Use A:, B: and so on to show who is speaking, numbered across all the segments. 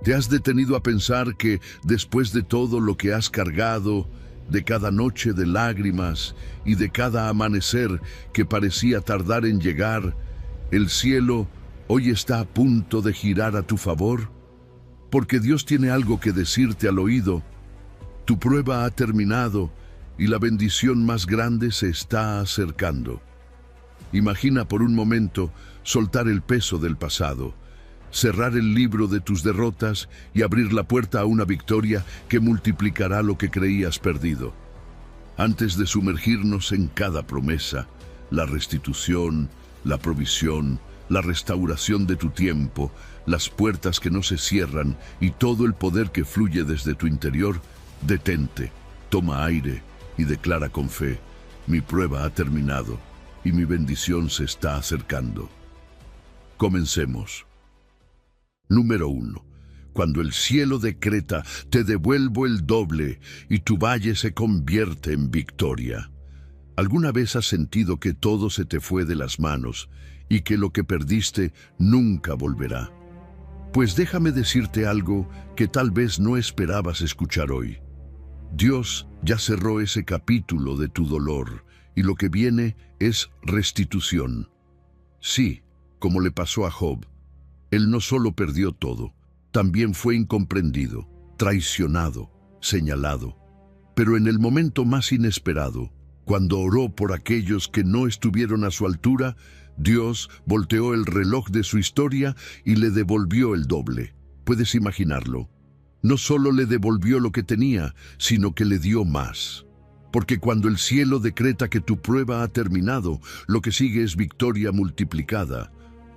A: ¿Te has detenido a pensar que después de todo lo que has cargado, de cada noche de lágrimas y de cada amanecer que parecía tardar en llegar, el cielo hoy está a punto de girar a tu favor? Porque Dios tiene algo que decirte al oído. Tu prueba ha terminado y la bendición más grande se está acercando. Imagina por un momento soltar el peso del pasado, cerrar el libro de tus derrotas y abrir la puerta a una victoria que multiplicará lo que creías perdido. Antes de sumergirnos en cada promesa, la restitución, la provisión, la restauración de tu tiempo, las puertas que no se cierran y todo el poder que fluye desde tu interior, detente, toma aire y declara con fe: mi prueba ha terminado y mi bendición se está acercando. Comencemos. Número 1. Cuando el cielo decreta, te devuelvo el doble y tu valle se convierte en victoria. ¿Alguna vez has sentido que todo se te fue de las manos y que lo que perdiste nunca volverá? Pues déjame decirte algo que tal vez no esperabas escuchar hoy. Dios ya cerró ese capítulo de tu dolor y lo que viene es restitución. Sí, como le pasó a Job, él no solo perdió todo, también fue incomprendido, traicionado, señalado. Pero en el momento más inesperado, cuando oró por aquellos que no estuvieron a su altura, Dios volteó el reloj de su historia y le devolvió el doble. ¿Puedes imaginarlo? No solo le devolvió lo que tenía, sino que le dio más. Porque cuando el cielo decreta que tu prueba ha terminado, lo que sigue es victoria multiplicada.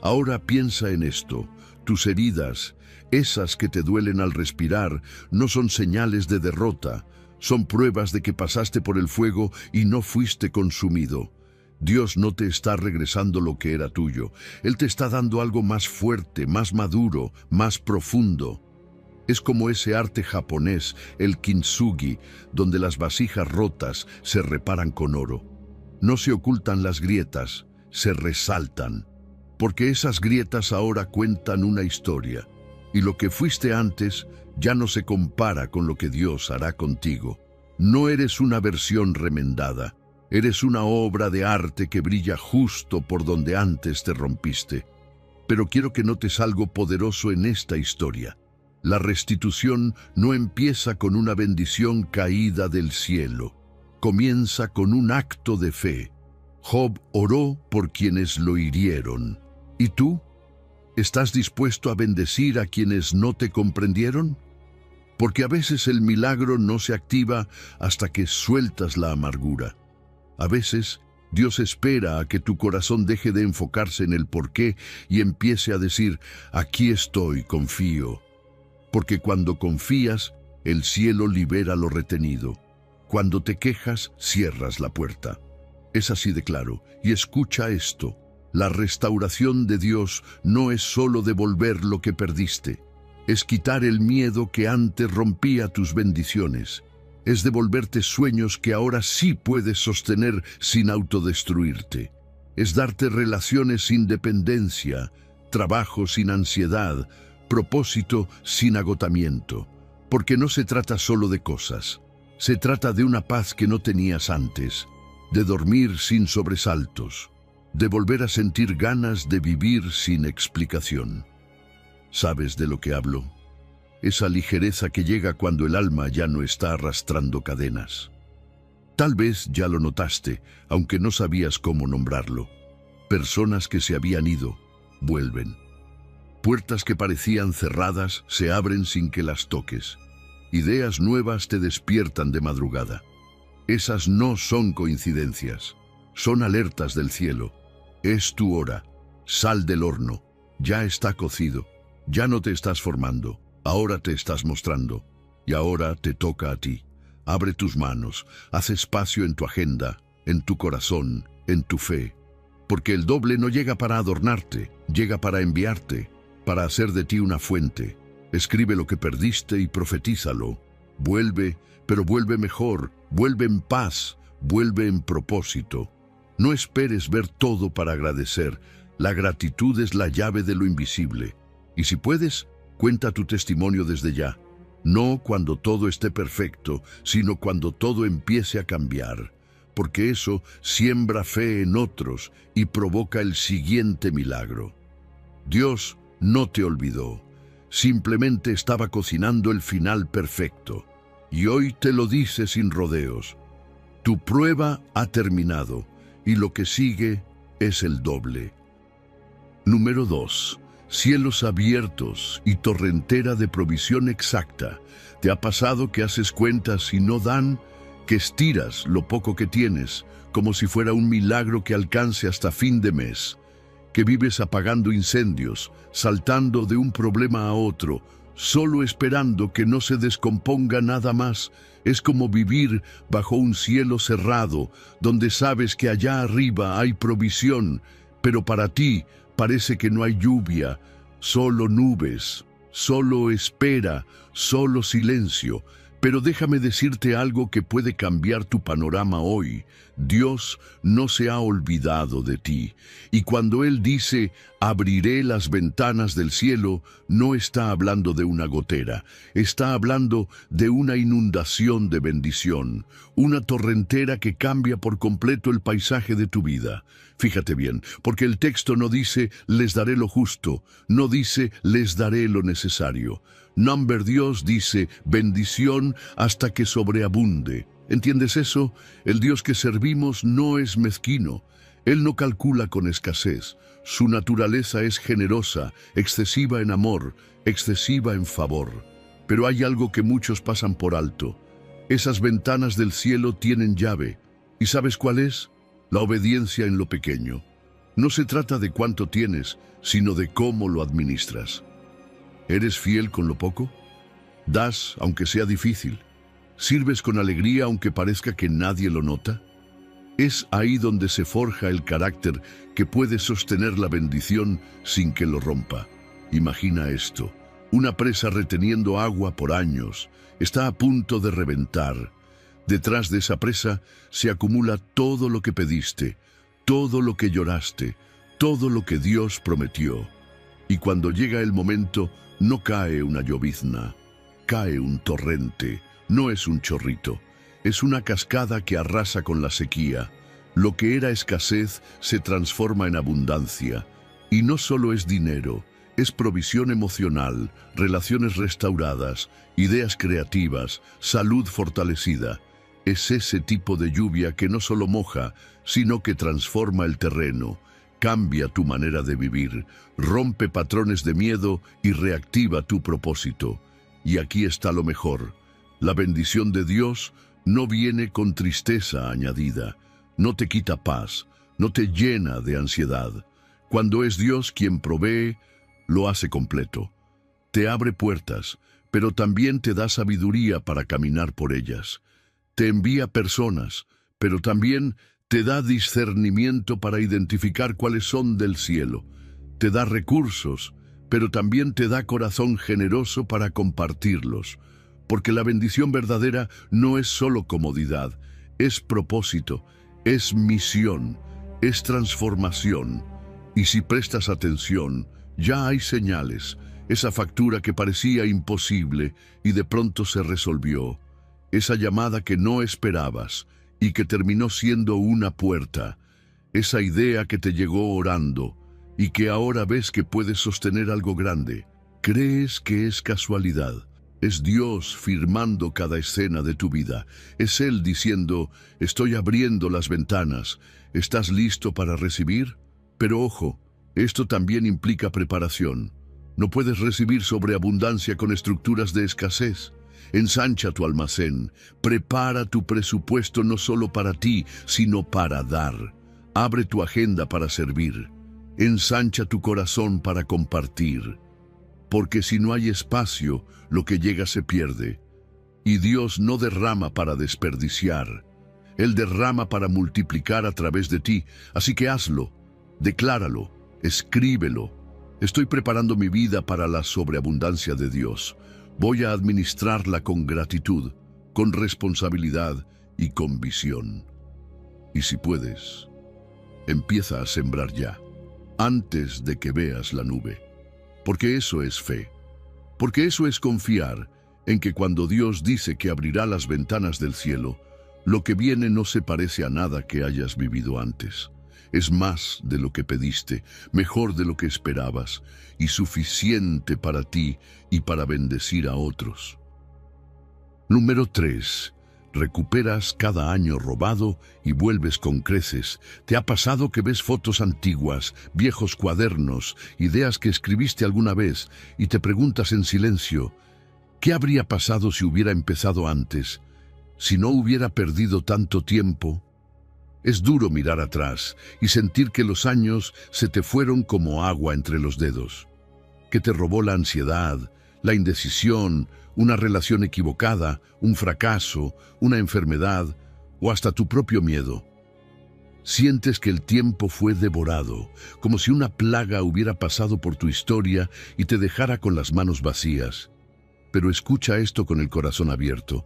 A: Ahora piensa en esto: tus heridas, esas que te duelen al respirar, no son señales de derrota, son pruebas de que pasaste por el fuego y no fuiste consumido. Dios no te está regresando lo que era tuyo, Él te está dando algo más fuerte, más maduro, más profundo. Es como ese arte japonés, el kintsugi, donde las vasijas rotas se reparan con oro. No se ocultan las grietas, se resaltan. Porque esas grietas ahora cuentan una historia, y lo que fuiste antes ya no se compara con lo que Dios hará contigo. No eres una versión remendada, eres una obra de arte que brilla justo por donde antes te rompiste. Pero quiero que notes algo poderoso en esta historia. La restitución no empieza con una bendición caída del cielo, comienza con un acto de fe. Job oró por quienes lo hirieron. ¿Y tú? ¿Estás dispuesto a bendecir a quienes no te comprendieron? Porque a veces el milagro no se activa hasta que sueltas la amargura. A veces Dios espera a que tu corazón deje de enfocarse en el porqué y empiece a decir: aquí estoy, confío. Porque cuando confías, el cielo libera lo retenido. Cuando te quejas, cierras la puerta. Es así de claro. Y escucha esto: la restauración de Dios no es solo devolver lo que perdiste, es quitar el miedo que antes rompía tus bendiciones, es devolverte sueños que ahora sí puedes sostener sin autodestruirte, es darte relaciones sin dependencia, trabajo sin ansiedad, propósito sin agotamiento, porque no se trata solo de cosas, se trata de una paz que no tenías antes, de dormir sin sobresaltos, de volver a sentir ganas de vivir sin explicación. ¿Sabes de lo que hablo? Esa ligereza que llega cuando el alma ya no está arrastrando cadenas. Tal vez ya lo notaste, aunque no sabías cómo nombrarlo. Personas que se habían ido, vuelven. Puertas que parecían cerradas se abren sin que las toques. Ideas nuevas te despiertan de madrugada. Esas no son coincidencias, son alertas del cielo. Es tu hora. Sal del horno. Ya está cocido. Ya no te estás formando. Ahora te estás mostrando. Y ahora te toca a ti. Abre tus manos. Haz espacio en tu agenda, en tu corazón, en tu fe. Porque el doble no llega para adornarte, llega para enviarte, para hacer de ti una fuente. Escribe lo que perdiste y profetízalo. Vuelve, pero vuelve mejor. Vuelve en paz. Vuelve en propósito. No esperes ver todo para agradecer. La gratitud es la llave de lo invisible. Y si puedes, Cuenta tu testimonio desde ya. No cuando todo esté perfecto, sino cuando todo empiece a cambiar, porque eso siembra fe en otros y provoca el siguiente milagro. Dios no te olvidó, simplemente estaba cocinando el final perfecto. Y hoy te lo dice sin rodeos. Tu prueba ha terminado y lo que sigue es el doble. Número 2. Cielos abiertos y torrentera de provisión exacta. ¿Te ha pasado que haces cuentas y no dan? Que estiras lo poco que tienes, como si fuera un milagro que alcance hasta fin de mes. Que vives apagando incendios, saltando de un problema a otro, solo esperando que no se descomponga nada más. Es como vivir bajo un cielo cerrado, donde sabes que allá arriba hay provisión, pero para ti parece que no hay lluvia, solo nubes, solo espera, solo silencio. Pero déjame decirte algo que puede cambiar tu panorama hoy. Dios no se ha olvidado de ti. Y cuando Él dice, abriré las ventanas del cielo, no está hablando de una gotera. Está hablando de una inundación de bendición, una torrentera que cambia por completo el paisaje de tu vida. Fíjate bien, porque el texto no dice, les daré lo justo, no dice, les daré lo necesario. Number Dios dice, bendición hasta que sobreabunde. ¿Entiendes eso? El Dios que servimos no es mezquino. Él no calcula con escasez. Su naturaleza es generosa, excesiva en amor, excesiva en favor. Pero hay algo que muchos pasan por alto. Esas ventanas del cielo tienen llave. ¿Y sabes cuál es? La obediencia en lo pequeño. No se trata de cuánto tienes, sino de cómo lo administras. ¿Eres fiel con lo poco? ¿Das aunque sea difícil? ¿Sirves con alegría aunque parezca que nadie lo nota? Es ahí donde se forja el carácter que puede sostener la bendición sin que lo rompa. Imagina esto, una presa reteniendo agua por años, está a punto de reventar. Detrás de esa presa se acumula todo lo que pediste, todo lo que lloraste, todo lo que Dios prometió. Y cuando llega el momento, no cae una llovizna, cae un torrente, no es un chorrito, es una cascada que arrasa con la sequía. Lo que era escasez se transforma en abundancia. Y no solo es dinero, es provisión emocional, relaciones restauradas, ideas creativas, salud fortalecida. Es ese tipo de lluvia que no solo moja, sino que transforma el terreno, cambia tu manera de vivir, rompe patrones de miedo y reactiva tu propósito. Y aquí está lo mejor. La bendición de Dios no viene con tristeza añadida, no te quita paz, no te llena de ansiedad. Cuando es Dios quien provee, lo hace completo. Te abre puertas, pero también te da sabiduría para caminar por ellas. Te envía personas, pero también te da discernimiento para identificar cuáles son del cielo. Te da recursos, pero también te da corazón generoso para compartirlos. Porque la bendición verdadera no es solo comodidad, es propósito, es misión, es transformación. Y si prestas atención, ya hay señales. Esa factura que parecía imposible y de pronto se resolvió. Esa llamada que no esperabas y que terminó siendo una puerta. Esa idea que te llegó orando y que ahora ves que puedes sostener algo grande. ¿Crees que es casualidad? Es Dios firmando cada escena de tu vida. Es Él diciendo, estoy abriendo las ventanas. ¿Estás listo para recibir? Pero ojo, esto también implica preparación. No puedes recibir sobreabundancia con estructuras de escasez. Ensancha tu almacén, prepara tu presupuesto no solo para ti, sino para dar. Abre tu agenda para servir. Ensancha tu corazón para compartir. Porque si no hay espacio, lo que llega se pierde. Y Dios no derrama para desperdiciar. Él derrama para multiplicar a través de ti. Así que hazlo, decláralo, escríbelo. Estoy preparando mi vida para la sobreabundancia de Dios. Voy a administrarla con gratitud, con responsabilidad y con visión. Y si puedes, empieza a sembrar ya, antes de que veas la nube. Porque eso es fe. Porque eso es confiar en que cuando Dios dice que abrirá las ventanas del cielo, lo que viene no se parece a nada que hayas vivido antes. Es más de lo que pediste, mejor de lo que esperabas, y suficiente para ti y para bendecir a otros. Número 3. Recuperas cada año robado y vuelves con creces. ¿Te ha pasado que ves fotos antiguas, viejos cuadernos, ideas que escribiste alguna vez y te preguntas en silencio, ¿qué habría pasado si hubiera empezado antes? Si no hubiera perdido tanto tiempo. Es duro mirar atrás y sentir que los años se te fueron como agua entre los dedos, que te robó la ansiedad, la indecisión, una relación equivocada, un fracaso, una enfermedad o hasta tu propio miedo. Sientes que el tiempo fue devorado, como si una plaga hubiera pasado por tu historia y te dejara con las manos vacías. Pero escucha esto con el corazón abierto.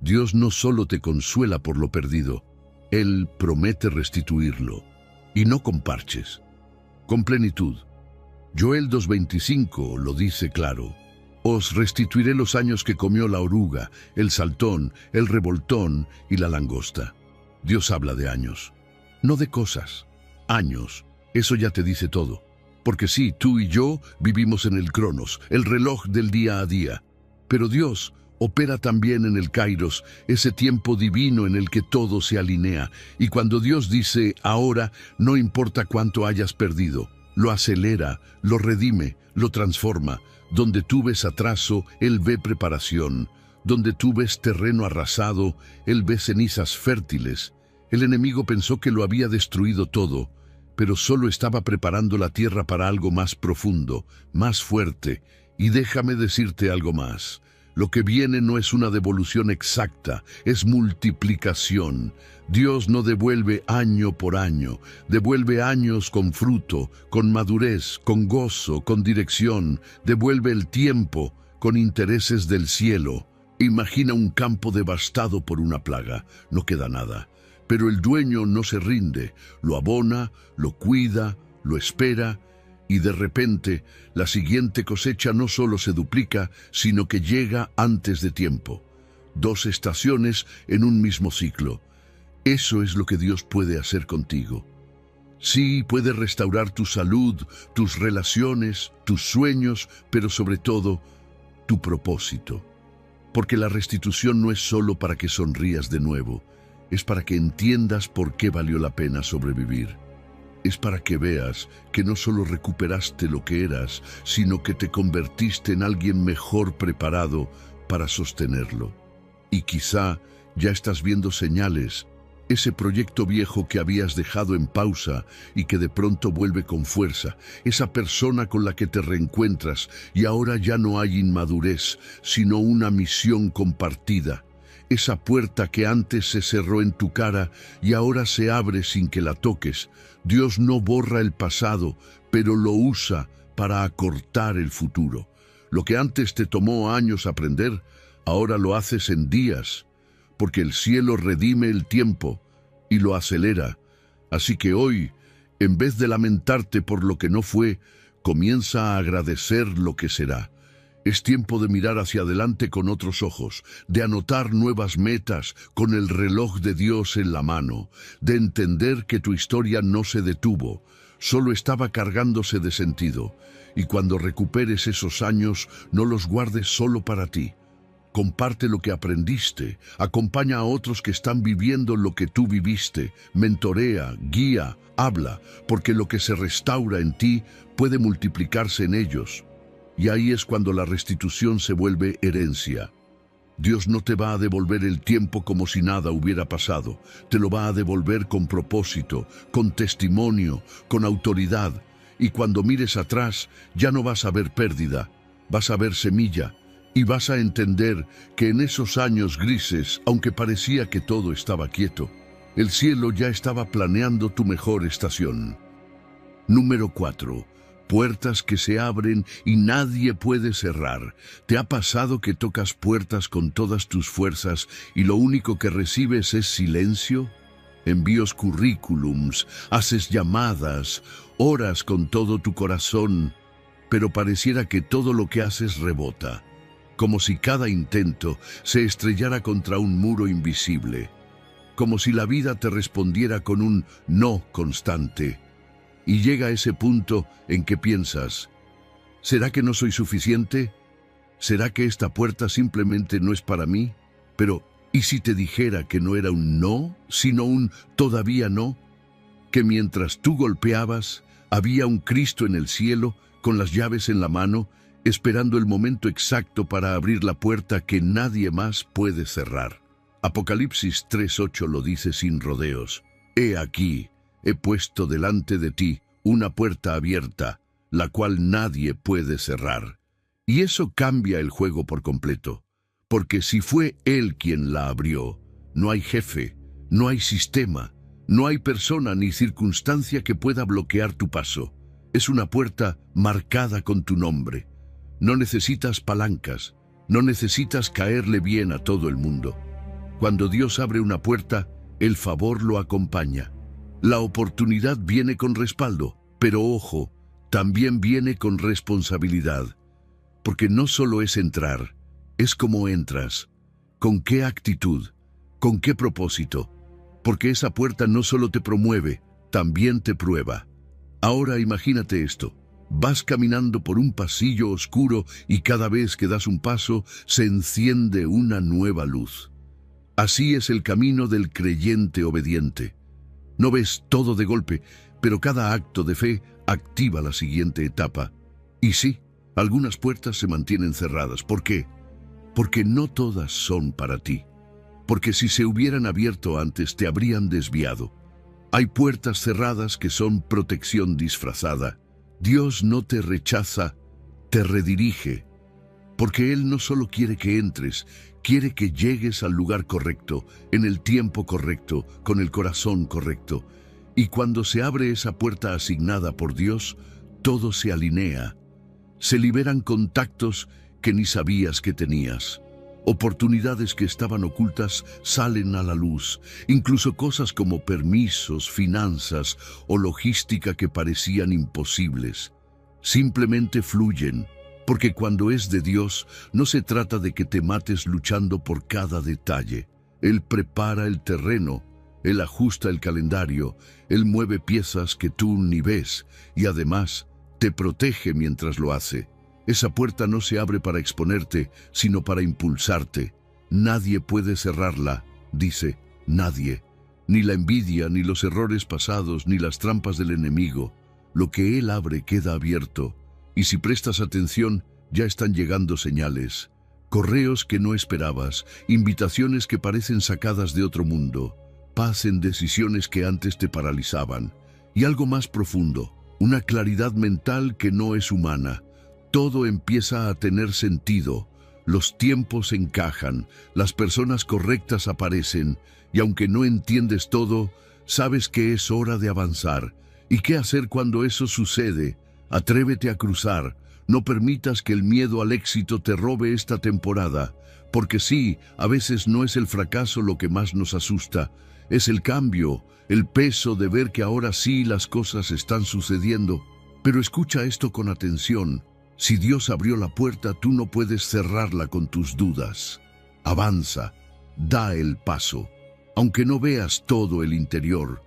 A: Dios no solo te consuela por lo perdido, Él promete restituirlo, y no con parches, con plenitud. Joel 2:25 lo dice claro. Os restituiré los años que comió la oruga, el saltón, el revoltón y la langosta. Dios habla de años, no de cosas. Años, eso ya te dice todo. Porque sí, tú y yo vivimos en el Cronos, el reloj del día a día. Pero Dios opera también en el Kairos, ese tiempo divino en el que todo se alinea. Y cuando Dios dice ahora, no importa cuánto hayas perdido, lo acelera, lo redime, lo transforma. Donde tú ves atraso, Él ve preparación. Donde tú ves terreno arrasado, Él ve cenizas fértiles. El enemigo pensó que lo había destruido todo, pero solo estaba preparando la tierra para algo más profundo, más fuerte. Y déjame decirte algo más. Lo que viene no es una devolución exacta, es multiplicación. Dios no devuelve año por año, devuelve años con fruto, con madurez, con gozo, con dirección, devuelve el tiempo con intereses del cielo. Imagina un campo devastado por una plaga, no queda nada, pero el dueño no se rinde, lo abona, lo cuida, lo espera, y de repente la siguiente cosecha no solo se duplica, sino que llega antes de tiempo. 2 estaciones en un mismo ciclo. Eso es lo que Dios puede hacer contigo. Sí, puede restaurar tu salud, tus relaciones, tus sueños, pero sobre todo, tu propósito. Porque la restitución no es solo para que sonrías de nuevo, es para que entiendas por qué valió la pena sobrevivir. Es para que veas que no solo recuperaste lo que eras, sino que te convertiste en alguien mejor preparado para sostenerlo. Y quizá ya estás viendo señales, ese proyecto viejo que habías dejado en pausa y que de pronto vuelve con fuerza, esa persona con la que te reencuentras y ahora ya no hay inmadurez, sino una misión compartida. Esa puerta que antes se cerró en tu cara y ahora se abre sin que la toques. Dios no borra el pasado, pero lo usa para acortar el futuro. Lo que antes te tomó años aprender, ahora lo haces en días, porque el cielo redime el tiempo y lo acelera. Así que hoy, en vez de lamentarte por lo que no fue, comienza a agradecer lo que será. Es tiempo de mirar hacia adelante con otros ojos, de anotar nuevas metas con el reloj de Dios en la mano, de entender que tu historia no se detuvo, solo estaba cargándose de sentido. Y cuando recuperes esos años, no los guardes solo para ti. Comparte lo que aprendiste, acompaña a otros que están viviendo lo que tú viviste, mentorea, guía, habla, porque lo que se restaura en ti puede multiplicarse en ellos. Y ahí es cuando la restitución se vuelve herencia. Dios no te va a devolver el tiempo como si nada hubiera pasado. Te lo va a devolver con propósito, con testimonio, con autoridad. Y cuando mires atrás, ya no vas a ver pérdida, vas a ver semilla. Y vas a entender que en esos años grises, aunque parecía que todo estaba quieto, el cielo ya estaba planeando tu mejor estación. Número 4. Puertas que se abren y nadie puede cerrar. ¿Te ha pasado que tocas puertas con todas tus fuerzas y lo único que recibes es silencio? Envíos currículums, haces llamadas, oras con todo tu corazón, pero pareciera que todo lo que haces rebota, como si cada intento se estrellara contra un muro invisible, como si la vida te respondiera con un no constante. Y llega ese punto en que piensas, ¿será que no soy suficiente? ¿Será que esta puerta simplemente no es para mí? Pero, ¿y si te dijera que no era un no, sino un todavía no? Que mientras tú golpeabas, había un Cristo en el cielo, con las llaves en la mano, esperando el momento exacto para abrir la puerta que nadie más puede cerrar. Apocalipsis 3:8 lo dice sin rodeos. He aquí, he puesto delante de ti una puerta abierta, la cual nadie puede cerrar. Y eso cambia el juego por completo, porque si fue Él quien la abrió, no hay jefe, no hay sistema, no hay persona ni circunstancia que pueda bloquear tu paso. Es una puerta marcada con tu nombre. No necesitas palancas, no necesitas caerle bien a todo el mundo. Cuando Dios abre una puerta, el favor lo acompaña. La oportunidad viene con respaldo, pero ojo, también viene con responsabilidad. Porque no solo es entrar, es cómo entras, con qué actitud, con qué propósito. Porque esa puerta no solo te promueve, también te prueba. Ahora imagínate esto. Vas caminando por un pasillo oscuro y cada vez que das un paso se enciende una nueva luz. Así es el camino del creyente obediente. No ves todo de golpe, pero cada acto de fe activa la siguiente etapa. Y sí, algunas puertas se mantienen cerradas. ¿Por qué? Porque no todas son para ti. Porque si se hubieran abierto antes te habrían desviado. Hay puertas cerradas que son protección disfrazada. Dios no te rechaza, te redirige. Porque Él no solo quiere que entres, quiere que llegues al lugar correcto, en el tiempo correcto, con el corazón correcto. Y cuando se abre esa puerta asignada por Dios, todo se alinea. Se liberan contactos que ni sabías que tenías. Oportunidades que estaban ocultas salen a la luz. Incluso cosas como permisos, finanzas o logística que parecían imposibles. Simplemente fluyen. Porque cuando es de Dios, no se trata de que te mates luchando por cada detalle. Él prepara el terreno, Él ajusta el calendario, Él mueve piezas que tú ni ves y además te protege mientras lo hace. Esa puerta no se abre para exponerte, sino para impulsarte. Nadie puede cerrarla, dice, nadie. Ni la envidia, ni los errores pasados, ni las trampas del enemigo. Lo que Él abre queda abierto. Y si prestas atención, ya están llegando señales. Correos que no esperabas, invitaciones que parecen sacadas de otro mundo, paz en decisiones que antes te paralizaban. Y algo más profundo, una claridad mental que no es humana. Todo empieza a tener sentido, los tiempos encajan, las personas correctas aparecen, y aunque no entiendes todo, sabes que es hora de avanzar. ¿Y qué hacer cuando eso sucede? Atrévete a cruzar, no permitas que el miedo al éxito te robe esta temporada, porque sí, a veces no es el fracaso lo que más nos asusta, es el cambio, el peso de ver que ahora sí las cosas están sucediendo. Pero escucha esto con atención. Si Dios abrió la puerta, tú no puedes cerrarla con tus dudas. Avanza, da el paso. Aunque no veas todo el interior,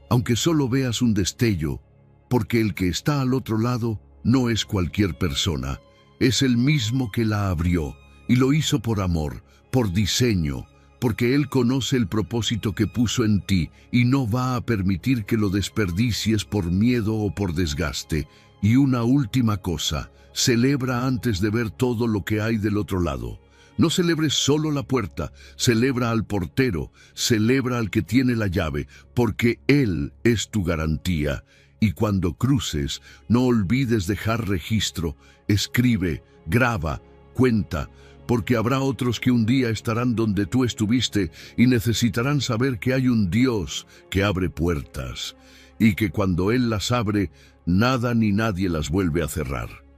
A: aunque solo veas un destello, porque el que está al otro lado no es cualquier persona, es el mismo que la abrió, y lo hizo por amor, por diseño, porque Él conoce el propósito que puso en ti, y no va a permitir que lo desperdicies por miedo o por desgaste. Y una última cosa, celebra antes de ver todo lo que hay del otro lado. No celebres solo la puerta, celebra al portero, celebra al que tiene la llave, porque Él es tu garantía. Y cuando cruces, no olvides dejar registro, escribe, graba, cuenta, porque habrá otros que un día estarán donde tú estuviste y necesitarán saber que hay un Dios que abre puertas, y que cuando Él las abre, nada ni nadie las vuelve a cerrar.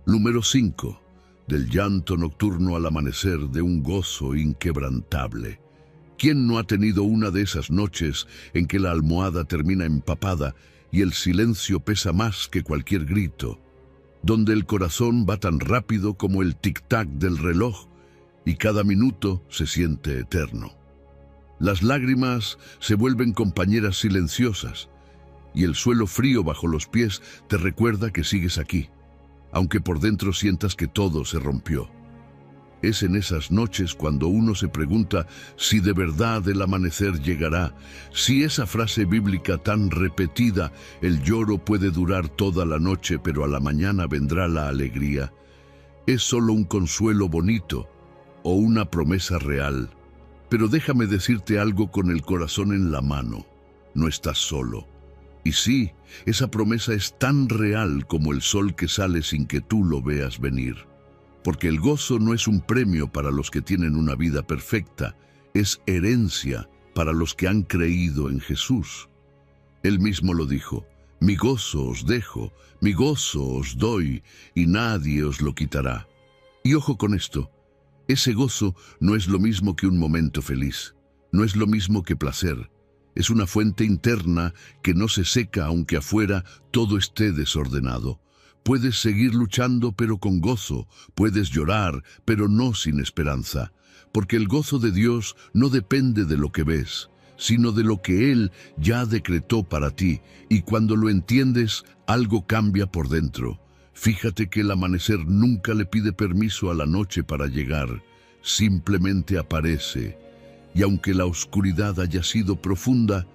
A: Número 5. Del llanto nocturno al amanecer de un gozo inquebrantable. ¿Quién no ha tenido una de esas noches en que la almohada termina empapada y el silencio pesa más que cualquier grito? donde el corazón va tan rápido como el tic-tac del reloj y cada minuto se siente eterno. Las lágrimas se vuelven compañeras silenciosas y el suelo frío bajo los pies te recuerda que sigues aquí, aunque por dentro sientas que todo se rompió. Es en esas noches cuando uno se pregunta si de verdad el amanecer llegará, si esa frase bíblica tan repetida, el lloro puede durar toda la noche, pero a la mañana vendrá la alegría, es solo un consuelo bonito o una promesa real. Pero déjame decirte algo con el corazón en la mano, no estás solo. Y sí, esa promesa es tan real como el sol que sale sin que tú lo veas venir. Porque el gozo no es un premio para los que tienen una vida perfecta, es herencia para los que han creído en Jesús. Él mismo lo dijo: mi gozo os dejo, mi gozo os doy, y nadie os lo quitará. Y ojo con esto, ese gozo no es lo mismo que un momento feliz, no es lo mismo que placer. Es una fuente interna que no se seca aunque afuera todo esté desordenado. Puedes seguir luchando pero con gozo, puedes llorar pero no sin esperanza, porque el gozo de Dios no depende de lo que ves, sino de lo que Él ya decretó para ti, y cuando lo entiendes, algo cambia por dentro. Fíjate que el amanecer nunca le pide permiso a la noche para llegar, simplemente aparece, y aunque la oscuridad haya sido profunda,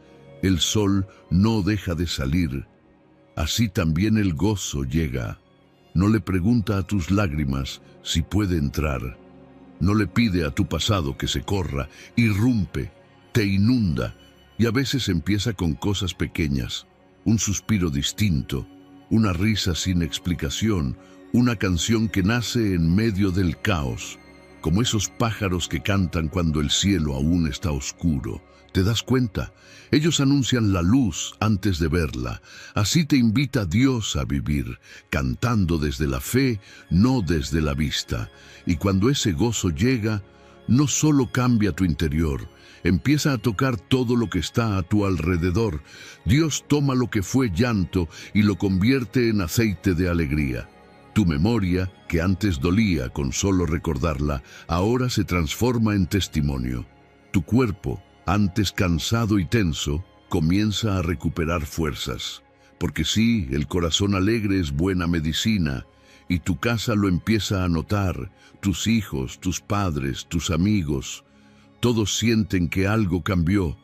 A: el sol no deja de salir. Así también el gozo llega. No le pregunta a tus lágrimas si puede entrar. No le pide a tu pasado que se corra, irrumpe, te inunda, y a veces empieza con cosas pequeñas, un suspiro distinto, una risa sin explicación, una canción que nace en medio del caos, como esos pájaros que cantan cuando el cielo aún está oscuro. ¿Te das cuenta? Ellos anuncian la luz antes de verla. Así te invita Dios a vivir, cantando desde la fe, no desde la vista. Y cuando ese gozo llega, no solo cambia tu interior, empieza a tocar todo lo que está a tu alrededor. Dios toma lo que fue llanto y lo convierte en aceite de alegría. Tu memoria, que antes dolía con solo recordarla, ahora se transforma en testimonio. Tu cuerpo, antes cansado y tenso, comienza a recuperar fuerzas. Porque sí, el corazón alegre es buena medicina, y tu casa lo empieza a notar, tus hijos, tus padres, tus amigos. Todos sienten que algo cambió.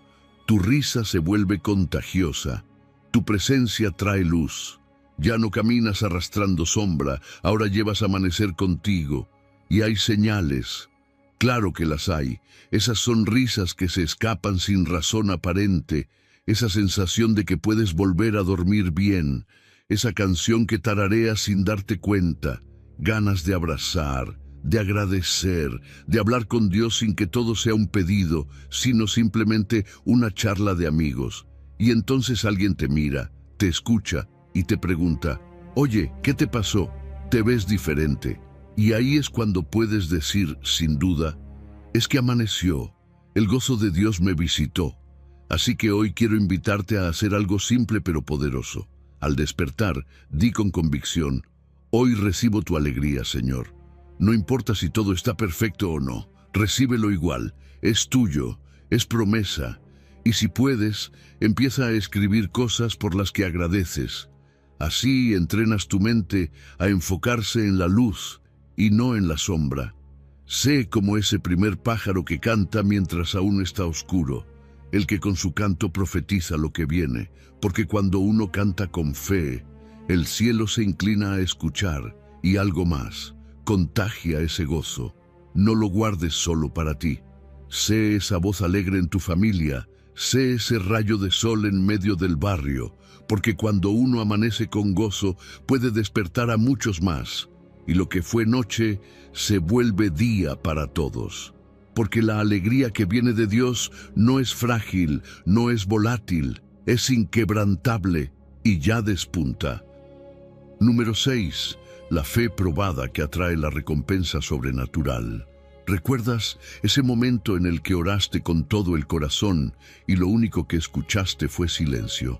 A: Tu risa se vuelve contagiosa. Tu presencia trae luz. Ya no caminas arrastrando sombra, ahora llevas amanecer contigo. Y hay señales. Claro que las hay, esas sonrisas que se escapan sin razón aparente, esa sensación de que puedes volver a dormir bien, esa canción que tarareas sin darte cuenta, ganas de abrazar, de agradecer, de hablar con Dios sin que todo sea un pedido, sino simplemente una charla de amigos. Y entonces alguien te mira, te escucha y te pregunta: oye, ¿qué te pasó? Te ves diferente. Y ahí es cuando puedes decir, sin duda: es que amaneció, el gozo de Dios me visitó. Así que hoy quiero invitarte a hacer algo simple pero poderoso. Al despertar, di con convicción: hoy recibo tu alegría, Señor. No importa si todo está perfecto o no, recíbelo igual, es tuyo, es promesa. Y si puedes, empieza a escribir cosas por las que agradeces. Así entrenas tu mente a enfocarse en la luz y no en la sombra. Sé como ese primer pájaro que canta mientras aún está oscuro, el que con su canto profetiza lo que viene, porque cuando uno canta con fe, el cielo se inclina a escuchar, y algo más, contagia ese gozo. No lo guardes solo para ti. Sé esa voz alegre en tu familia, sé ese rayo de sol en medio del barrio, porque cuando uno amanece con gozo, puede despertar a muchos más. Y lo que fue noche se vuelve día para todos. Porque la alegría que viene de Dios no es frágil, no es volátil, es inquebrantable y ya despunta. Número 6. La fe probada que atrae la recompensa sobrenatural. ¿Recuerdas ese momento en el que oraste con todo el corazón y lo único que escuchaste fue silencio?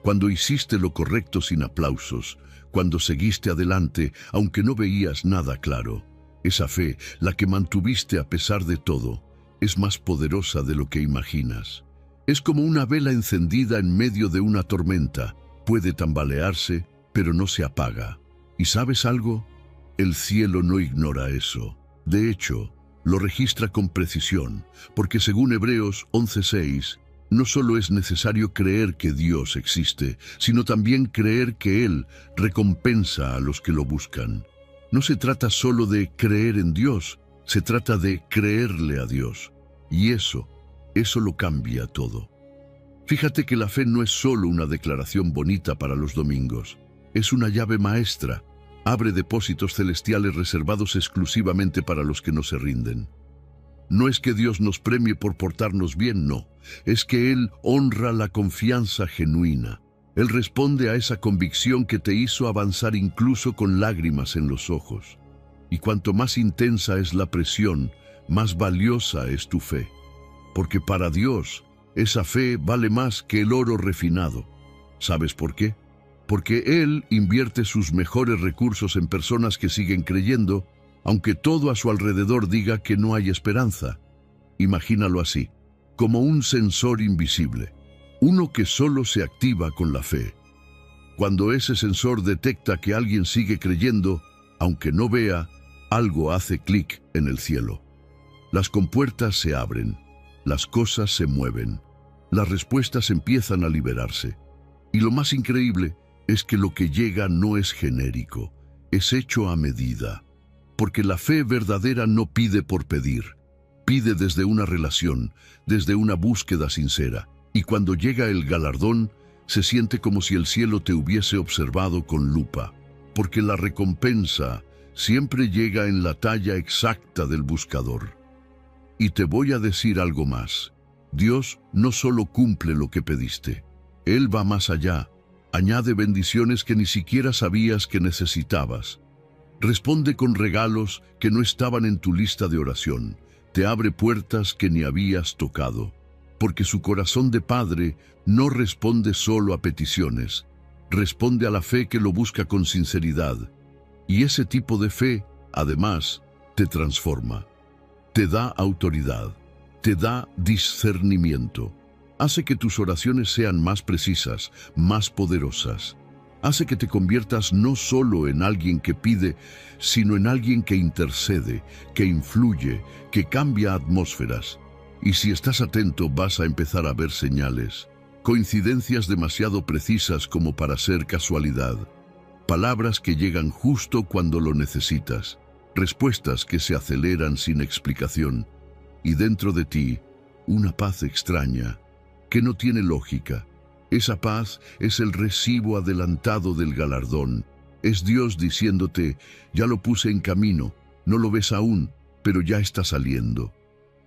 A: cuando hiciste lo correcto sin aplausos, cuando seguiste adelante aunque no veías nada claro. Esa fe, la que mantuviste a pesar de todo, es más poderosa de lo que imaginas. Es como una vela encendida en medio de una tormenta. Puede tambalearse, pero no se apaga. ¿Y sabes algo? El cielo no ignora eso. De hecho, lo registra con precisión, porque según Hebreos 11:6, no solo es necesario creer que Dios existe, sino también creer que Él recompensa a los que lo buscan. No se trata solo de creer en Dios, se trata de creerle a Dios. Y eso lo cambia todo. Fíjate que la fe no es solo una declaración bonita para los domingos, es una llave maestra. Abre depósitos celestiales reservados exclusivamente para los que no se rinden. No es que Dios nos premie por portarnos bien, no. Es que Él honra la confianza genuina. Él responde a esa convicción que te hizo avanzar incluso con lágrimas en los ojos. Y cuanto más intensa es la presión, más valiosa es tu fe. Porque para Dios, esa fe vale más que el oro refinado. ¿Sabes por qué? Porque Él invierte sus mejores recursos en personas que siguen creyendo, aunque todo a su alrededor diga que no hay esperanza. Imagínalo así, como un sensor invisible, uno que solo se activa con la fe. Cuando ese sensor detecta que alguien sigue creyendo, aunque no vea, algo hace clic en el cielo. Las compuertas se abren, las cosas se mueven, las respuestas empiezan a liberarse. Y lo más increíble es que lo que llega no es genérico, es hecho a medida. Porque la fe verdadera no pide por pedir, pide desde una relación, desde una búsqueda sincera. Y cuando llega el galardón, se siente como si el cielo te hubiese observado con lupa. Porque la recompensa siempre llega en la talla exacta del buscador. Y te voy a decir algo más. Dios no solo cumple lo que pediste, Él va más allá. Añade bendiciones que ni siquiera sabías que necesitabas. Responde con regalos que no estaban en tu lista de oración. Te abre puertas que ni habías tocado. Porque su corazón de padre no responde solo a peticiones. Responde a la fe que lo busca con sinceridad. Y ese tipo de fe, además, te transforma. Te da autoridad. Te da discernimiento. Hace que tus oraciones sean más precisas, más poderosas. Hace que te conviertas no solo en alguien que pide, sino en alguien que intercede, que influye, que cambia atmósferas. Y si estás atento, vas a empezar a ver señales, coincidencias demasiado precisas como para ser casualidad, palabras que llegan justo cuando lo necesitas, respuestas que se aceleran sin explicación, y dentro de ti, una paz extraña, que no tiene lógica. Esa paz es el recibo adelantado del galardón. Es Dios diciéndote, ya lo puse en camino, no lo ves aún, pero ya está saliendo.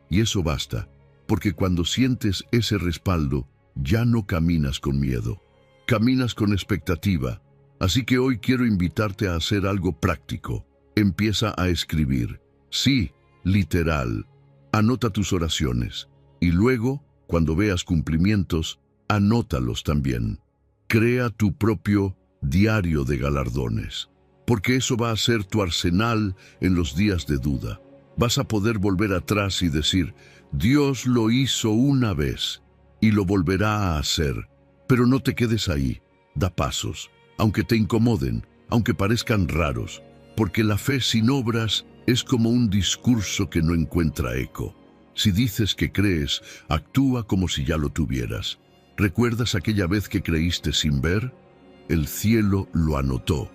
A: Y eso basta, porque cuando sientes ese respaldo, ya no caminas con miedo, caminas con expectativa. Así que hoy quiero invitarte a hacer algo práctico. Empieza a escribir. Sí, literal. Anota tus oraciones. Y luego, cuando veas cumplimientos, anótalos también. Crea tu propio diario de galardones, porque eso va a ser tu arsenal en los días de duda. Vas a poder volver atrás y decir, Dios lo hizo una vez y lo volverá a hacer. Pero no te quedes ahí, da pasos, aunque te incomoden, aunque parezcan raros, porque la fe sin obras es como un discurso que no encuentra eco. Si dices que crees, actúa como si ya lo tuvieras. ¿Recuerdas aquella vez que creíste sin ver? El cielo lo anotó.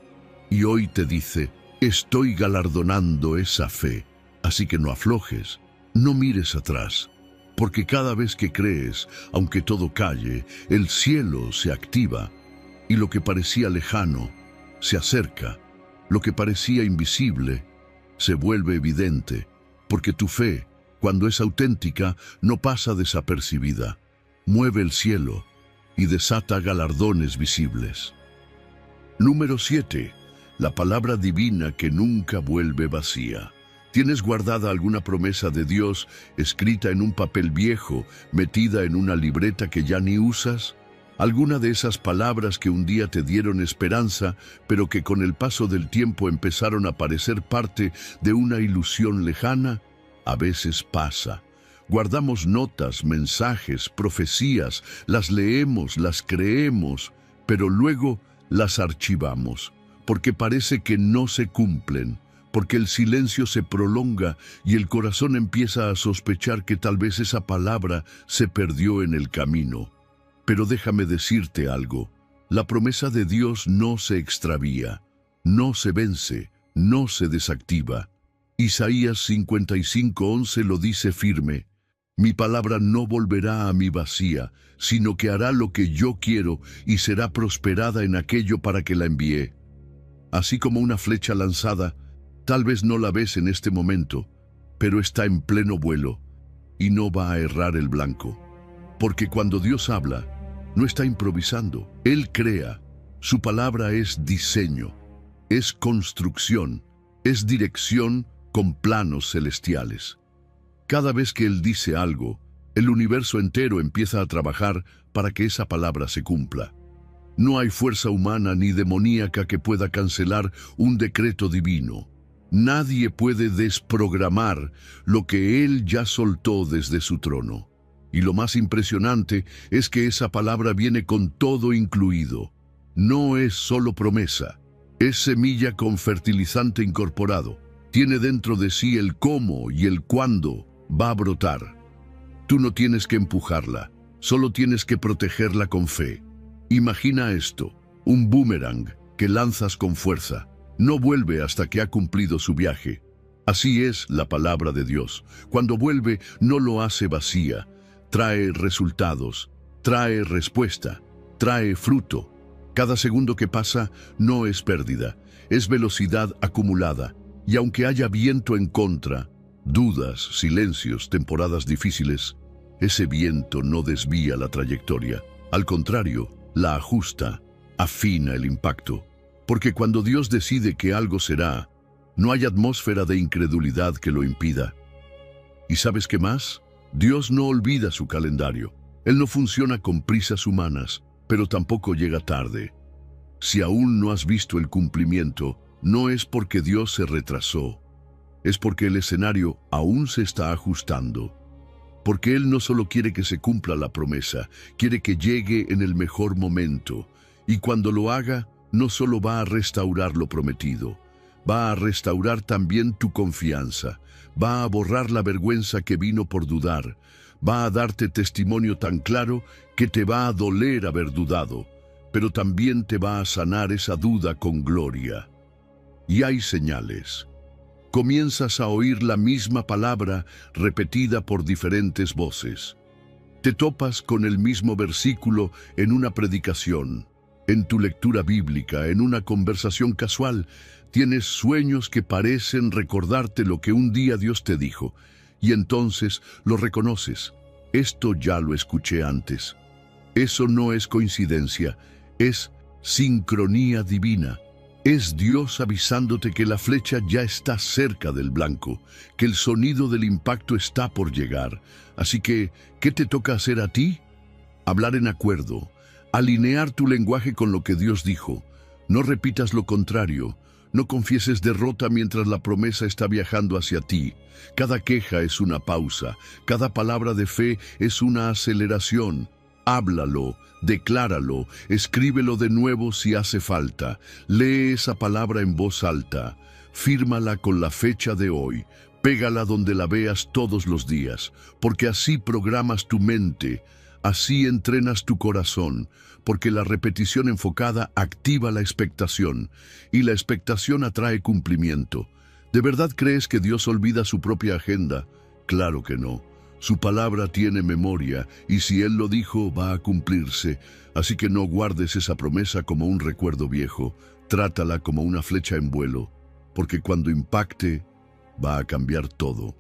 A: Y hoy te dice, estoy galardonando esa fe. Así que no aflojes, no mires atrás. Porque cada vez que crees, aunque todo calle, el cielo se activa. Y lo que parecía lejano, se acerca. Lo que parecía invisible, se vuelve evidente. Porque tu fe, cuando es auténtica, no pasa desapercibida. Mueve el cielo y desata galardones visibles. Número 7. La palabra divina que nunca vuelve vacía. ¿Tienes guardada alguna promesa de Dios escrita en un papel viejo, metida en una libreta que ya ni usas? Alguna de esas palabras que un día te dieron esperanza, pero que con el paso del tiempo empezaron a parecer parte de una ilusión lejana. A veces pasa. Guardamos notas, mensajes, profecías, las leemos, las creemos, pero luego las archivamos, porque parece que no se cumplen, porque el silencio se prolonga y el corazón empieza a sospechar que tal vez esa palabra se perdió en el camino. Pero déjame decirte algo, la promesa de Dios no se extravía, no se vence, no se desactiva. Isaías 55:11 lo dice firme: mi palabra no volverá a mí vacía, sino que hará lo que yo quiero y será prosperada en aquello para que la envié. Así como una flecha lanzada, tal vez no la ves en este momento, pero está en pleno vuelo y no va a errar el blanco. Porque cuando Dios habla, no está improvisando, Él crea. Su palabra es diseño, es construcción, es dirección con planos celestiales. Cada vez que Él dice algo, el universo entero empieza a trabajar para que esa palabra se cumpla. No hay fuerza humana ni demoníaca que pueda cancelar un decreto divino. Nadie puede desprogramar lo que Él ya soltó desde su trono. Y lo más impresionante es que esa palabra viene con todo incluido. No es solo promesa, es semilla con fertilizante incorporado. Tiene dentro de sí el cómo y el cuándo va a brotar. Tú no tienes que empujarla, solo tienes que protegerla con fe. Imagina esto, un boomerang que lanzas con fuerza. No vuelve hasta que ha cumplido su viaje. Así es la palabra de Dios. Cuando vuelve, no lo hace vacía. Trae resultados, trae respuesta, trae fruto. Cada segundo que pasa no es pérdida, es velocidad acumulada. Y aunque haya viento en contra, dudas, silencios, temporadas difíciles, ese viento no desvía la trayectoria. Al contrario, la ajusta, afina el impacto. Porque cuando Dios decide que algo será, no hay atmósfera de incredulidad que lo impida. ¿Y sabes qué más? Dios no olvida su calendario. Él no funciona con prisas humanas, pero tampoco llega tarde. Si aún no has visto el cumplimiento, no es porque Dios se retrasó, es porque el escenario aún se está ajustando. Porque Él no solo quiere que se cumpla la promesa, quiere que llegue en el mejor momento. Y cuando lo haga, no solo va a restaurar lo prometido, va a restaurar también tu confianza, va a borrar la vergüenza que vino por dudar, va a darte testimonio tan claro que te va a doler haber dudado, pero también te va a sanar esa duda con gloria. Y hay señales. Comienzas a oír la misma palabra repetida por diferentes voces. Te topas con el mismo versículo en una predicación, en tu lectura bíblica, en una conversación casual. Tienes sueños que parecen recordarte lo que un día Dios te dijo, y entonces lo reconoces. Esto ya lo escuché antes. Eso no es coincidencia, es sincronía divina. Es Dios avisándote que la flecha ya está cerca del blanco, que el sonido del impacto está por llegar. Así que, ¿qué te toca hacer a ti? Hablar en acuerdo, alinear tu lenguaje con lo que Dios dijo. No repitas lo contrario, no confieses derrota mientras la promesa está viajando hacia ti. Cada queja es una pausa, cada palabra de fe es una aceleración. Háblalo, decláralo, escríbelo de nuevo si hace falta. Lee esa palabra en voz alta. Fírmala con la fecha de hoy. Pégala donde la veas todos los días, porque así programas tu mente, así entrenas tu corazón, porque la repetición enfocada activa la expectación, y la expectación atrae cumplimiento. ¿De verdad crees que Dios olvida su propia agenda? Claro que no. Su palabra tiene memoria, y si Él lo dijo, va a cumplirse. Así que no guardes esa promesa como un recuerdo viejo. Trátala como una flecha en vuelo, porque cuando impacte, va a cambiar todo.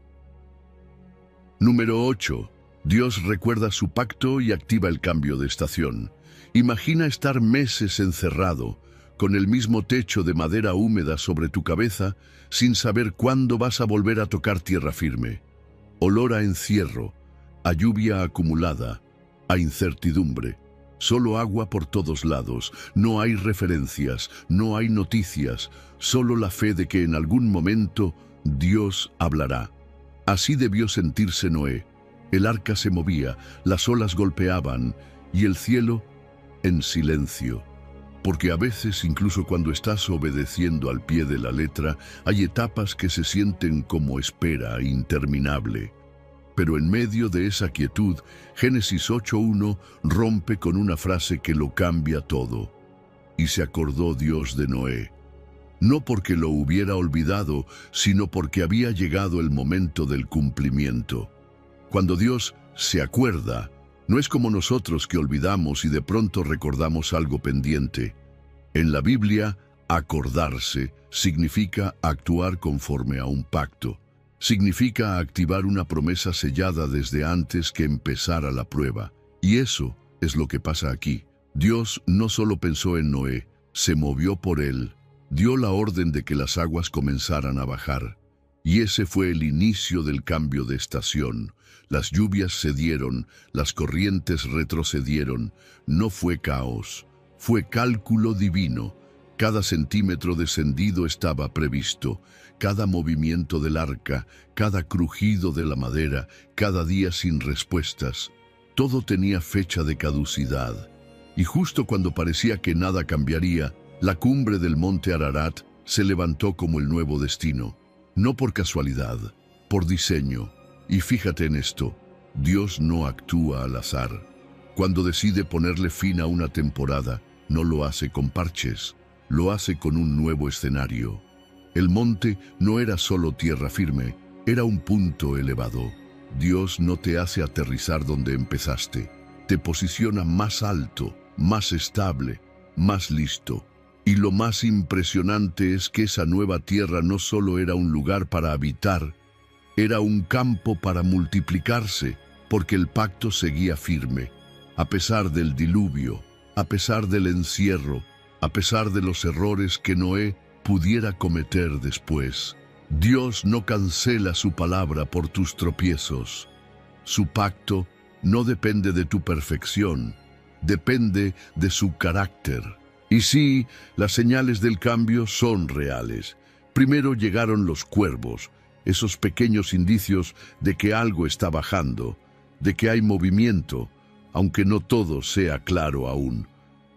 A: Número 8. Dios recuerda su pacto y activa el cambio de estación. Imagina estar meses encerrado, con el mismo techo de madera húmeda sobre tu cabeza, sin saber cuándo vas a volver a tocar tierra firme. Olor a encierro, a lluvia acumulada, a incertidumbre. Solo agua por todos lados, no hay referencias, no hay noticias, solo la fe de que en algún momento Dios hablará. Así debió sentirse Noé. El arca se movía, las olas golpeaban y el cielo en silencio. Porque a veces, incluso cuando estás obedeciendo al pie de la letra, hay etapas que se sienten como espera interminable. Pero en medio de esa quietud, Génesis 8:1 rompe con una frase que lo cambia todo. Y se acordó Dios de Noé. No porque lo hubiera olvidado, sino porque había llegado el momento del cumplimiento. Cuando Dios se acuerda, no es como nosotros que olvidamos y de pronto recordamos algo pendiente. En la Biblia, acordarse significa actuar conforme a un pacto. Significa activar una promesa sellada desde antes que empezara la prueba. Y eso es lo que pasa aquí. Dios no solo pensó en Noé, se movió por él, dio la orden de que las aguas comenzaran a bajar. Y ese fue el inicio del cambio de estación. Las lluvias cedieron, las corrientes retrocedieron. No fue caos, fue cálculo divino. Cada centímetro descendido estaba previsto. Cada movimiento del arca, cada crujido de la madera, cada día sin respuestas. Todo tenía fecha de caducidad. Y justo cuando parecía que nada cambiaría, la cumbre del monte Ararat se levantó como el nuevo destino. No por casualidad, por diseño. Y fíjate en esto, Dios no actúa al azar. Cuando decide ponerle fin a una temporada, no lo hace con parches, lo hace con un nuevo escenario. El monte no era solo tierra firme, era un punto elevado. Dios no te hace aterrizar donde empezaste, te posiciona más alto, más estable, más listo. Y lo más impresionante es que esa nueva tierra no solo era un lugar para habitar, era un campo para multiplicarse, porque el pacto seguía firme, a pesar del diluvio, a pesar del encierro, a pesar de los errores que Noé pudiera cometer después. Dios no cancela su palabra por tus tropiezos. Su pacto no depende de tu perfección, depende de su carácter. Y sí, las señales del cambio son reales. Primero llegaron los cuervos, esos pequeños indicios de que algo está bajando, de que hay movimiento, aunque no todo sea claro aún.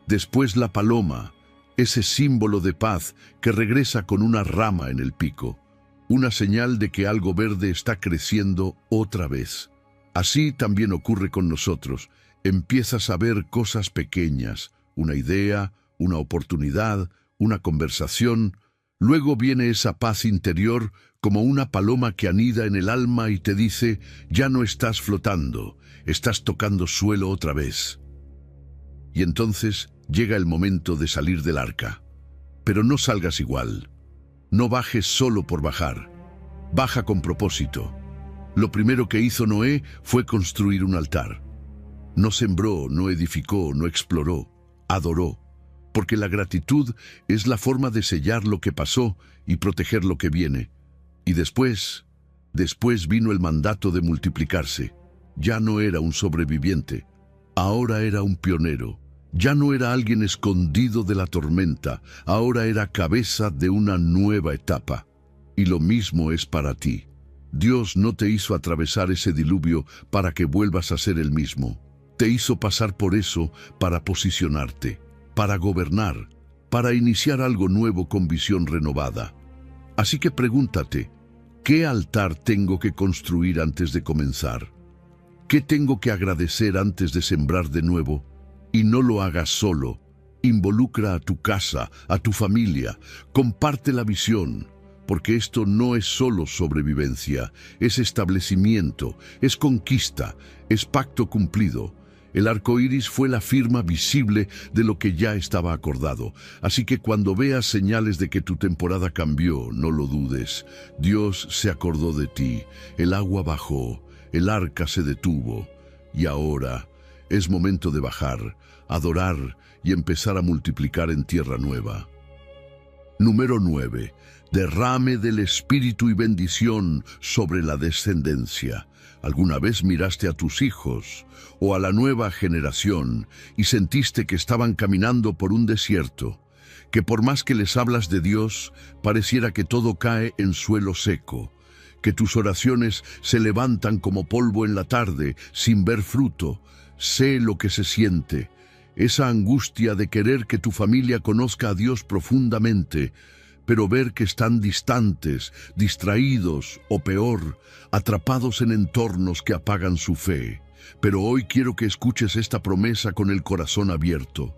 A: Después la paloma, ese símbolo de paz que regresa con una rama en el pico, una señal de que algo verde está creciendo otra vez. Así también ocurre con nosotros. Empiezas a ver cosas pequeñas, una idea, una oportunidad, una conversación. Luego viene esa paz interior como una paloma que anida en el alma y te dice, ya no estás flotando, estás tocando suelo otra vez. Y entonces llega el momento de salir del arca. Pero no salgas igual. No bajes solo por bajar. Baja con propósito. Lo primero que hizo Noé fue construir un altar. No sembró, no edificó, no exploró, adoró. Porque la gratitud es la forma de sellar lo que pasó y proteger lo que viene. Y después vino el mandato de multiplicarse. Ya no era un sobreviviente, ahora era un pionero. Ya no era alguien escondido de la tormenta, ahora era cabeza de una nueva etapa. Y lo mismo es para ti. Dios no te hizo atravesar ese diluvio para que vuelvas a ser el mismo. Te hizo pasar por eso para posicionarte, para gobernar, para iniciar algo nuevo con visión renovada. Así que pregúntate, ¿qué altar tengo que construir antes de comenzar? ¿Qué tengo que agradecer antes de sembrar de nuevo? Y no lo hagas solo. Involucra a tu casa, a tu familia. Comparte la visión, porque esto no es solo sobrevivencia, es establecimiento, es conquista, es pacto cumplido. El arco iris fue la firma visible de lo que ya estaba acordado. Así que cuando veas señales de que tu temporada cambió, no lo dudes. Dios se acordó de ti, el agua bajó, el arca se detuvo. Y ahora es momento de bajar, adorar y empezar a multiplicar en tierra nueva. Número 9. derrame del Espíritu y bendición sobre la descendencia. ¿Alguna vez miraste a tus hijos o a la nueva generación y sentiste que estaban caminando por un desierto? Que por más que les hablas de Dios, pareciera que todo cae en suelo seco, que tus oraciones se levantan como polvo en la tarde sin ver fruto. Sé lo que se siente, esa angustia de querer que tu familia conozca a Dios profundamente, pero ver que están distantes, distraídos o peor, atrapados en entornos que apagan su fe. Pero hoy quiero que escuches esta promesa con el corazón abierto.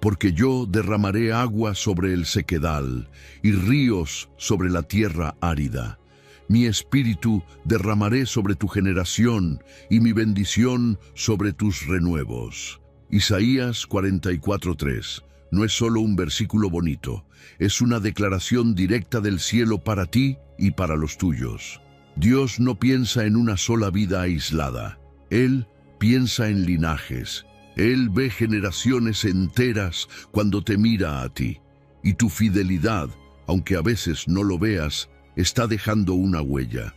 A: Porque yo derramaré agua sobre el sequedal y ríos sobre la tierra árida. Mi espíritu derramaré sobre tu generación y mi bendición sobre tus renuevos. Isaías 44:3. No es solo un versículo bonito, es una declaración directa del cielo para ti y para los tuyos. Dios no piensa en una sola vida aislada. Él piensa en linajes. Él ve generaciones enteras cuando te mira a ti. Y tu fidelidad, aunque a veces no lo veas, está dejando una huella.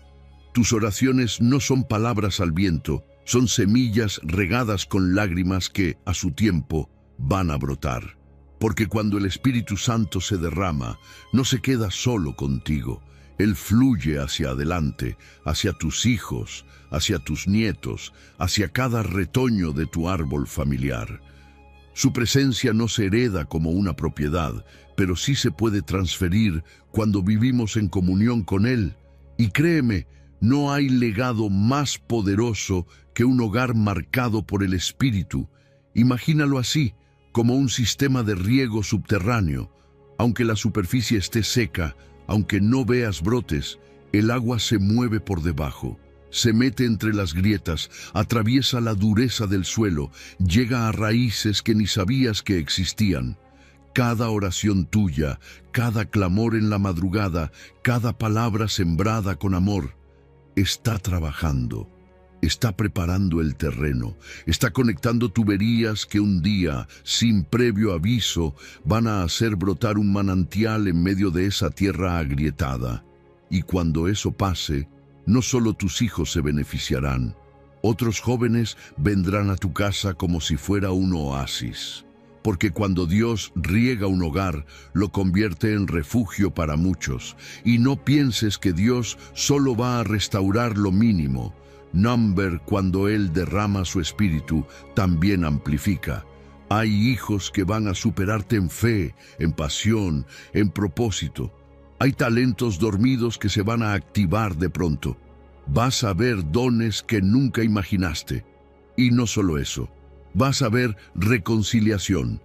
A: Tus oraciones no son palabras al viento, son semillas regadas con lágrimas que, a su tiempo, van a brotar. Porque cuando el Espíritu Santo se derrama, no se queda solo contigo. Él fluye hacia adelante, hacia tus hijos, hacia tus nietos, hacia cada retoño de tu árbol familiar. Su presencia no se hereda como una propiedad, pero sí se puede transferir cuando vivimos en comunión con Él. Y créeme, no hay legado más poderoso que un hogar marcado por el Espíritu. Imagínalo así, como un sistema de riego subterráneo. Aunque la superficie esté seca, aunque no veas brotes, el agua se mueve por debajo, se mete entre las grietas, atraviesa la dureza del suelo, llega a raíces que ni sabías que existían. Cada oración tuya, cada clamor en la madrugada, cada palabra sembrada con amor, está trabajando. Está preparando el terreno, está conectando tuberías que un día, sin previo aviso, van a hacer brotar un manantial en medio de esa tierra agrietada. Y cuando eso pase, no solo tus hijos se beneficiarán, otros jóvenes vendrán a tu casa como si fuera un oasis. Porque cuando Dios riega un hogar, lo convierte en refugio para muchos. Y no pienses que Dios solo va a restaurar lo mínimo. Number, cuando Él derrama su espíritu, también amplifica. Hay hijos que van a superarte en fe, en pasión, en propósito. Hay talentos dormidos que se van a activar de pronto. Vas a ver dones que nunca imaginaste. Y no solo eso, vas a ver reconciliación.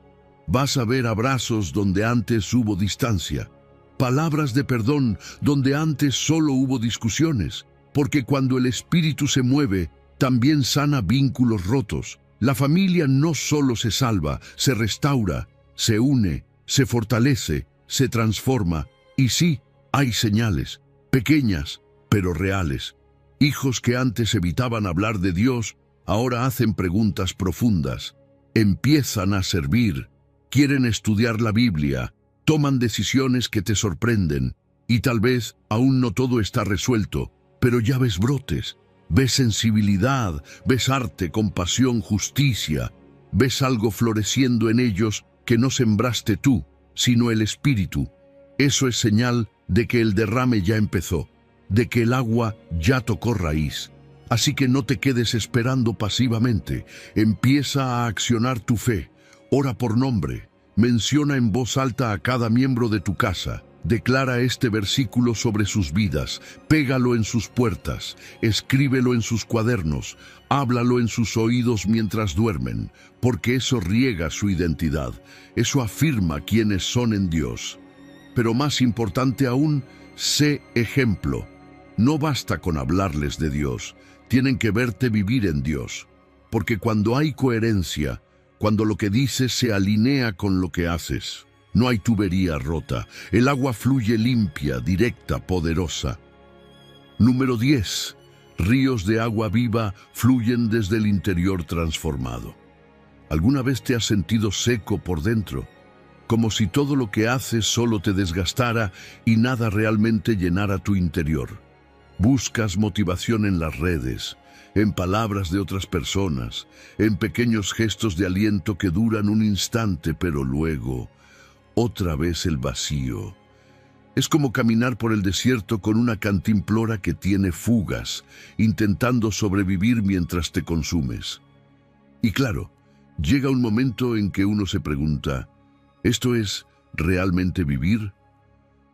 A: Vas a ver abrazos donde antes hubo distancia. Palabras de perdón donde antes solo hubo discusiones. Porque cuando el Espíritu se mueve, también sana vínculos rotos. La familia no solo se salva, se restaura, se une, se fortalece, se transforma. Y sí, hay señales, pequeñas, pero reales. Hijos que antes evitaban hablar de Dios, ahora hacen preguntas profundas. Empiezan a servir, quieren estudiar la Biblia, toman decisiones que te sorprenden. Y tal vez aún no todo está resuelto, pero ya ves brotes, ves sensibilidad, ves arte, compasión, justicia, ves algo floreciendo en ellos que no sembraste tú, sino el Espíritu. Eso es señal de que el derrame ya empezó, de que el agua ya tocó raíz. Así que no te quedes esperando pasivamente, empieza a accionar tu fe, ora por nombre, menciona en voz alta a cada miembro de tu casa. Declara este versículo sobre sus vidas, pégalo en sus puertas, escríbelo en sus cuadernos, háblalo en sus oídos mientras duermen, porque eso riega su identidad, eso afirma quiénes son en Dios. Pero más importante aún, sé ejemplo. No basta con hablarles de Dios, tienen que verte vivir en Dios, porque cuando hay coherencia, cuando lo que dices se alinea con lo que haces, no hay tubería rota, el agua fluye limpia, directa, poderosa. Número 10. Ríos de agua viva fluyen desde el interior transformado. ¿Alguna vez te has sentido seco por dentro? como si todo lo que haces solo te desgastara y nada realmente llenara tu interior. Buscas motivación en las redes, en palabras de otras personas, en pequeños gestos de aliento que duran un instante, pero luego, otra vez el vacío. Es como caminar por el desierto con una cantimplora que tiene fugas, intentando sobrevivir mientras te consumes. Y claro, llega un momento en que uno se pregunta, ¿esto es realmente vivir?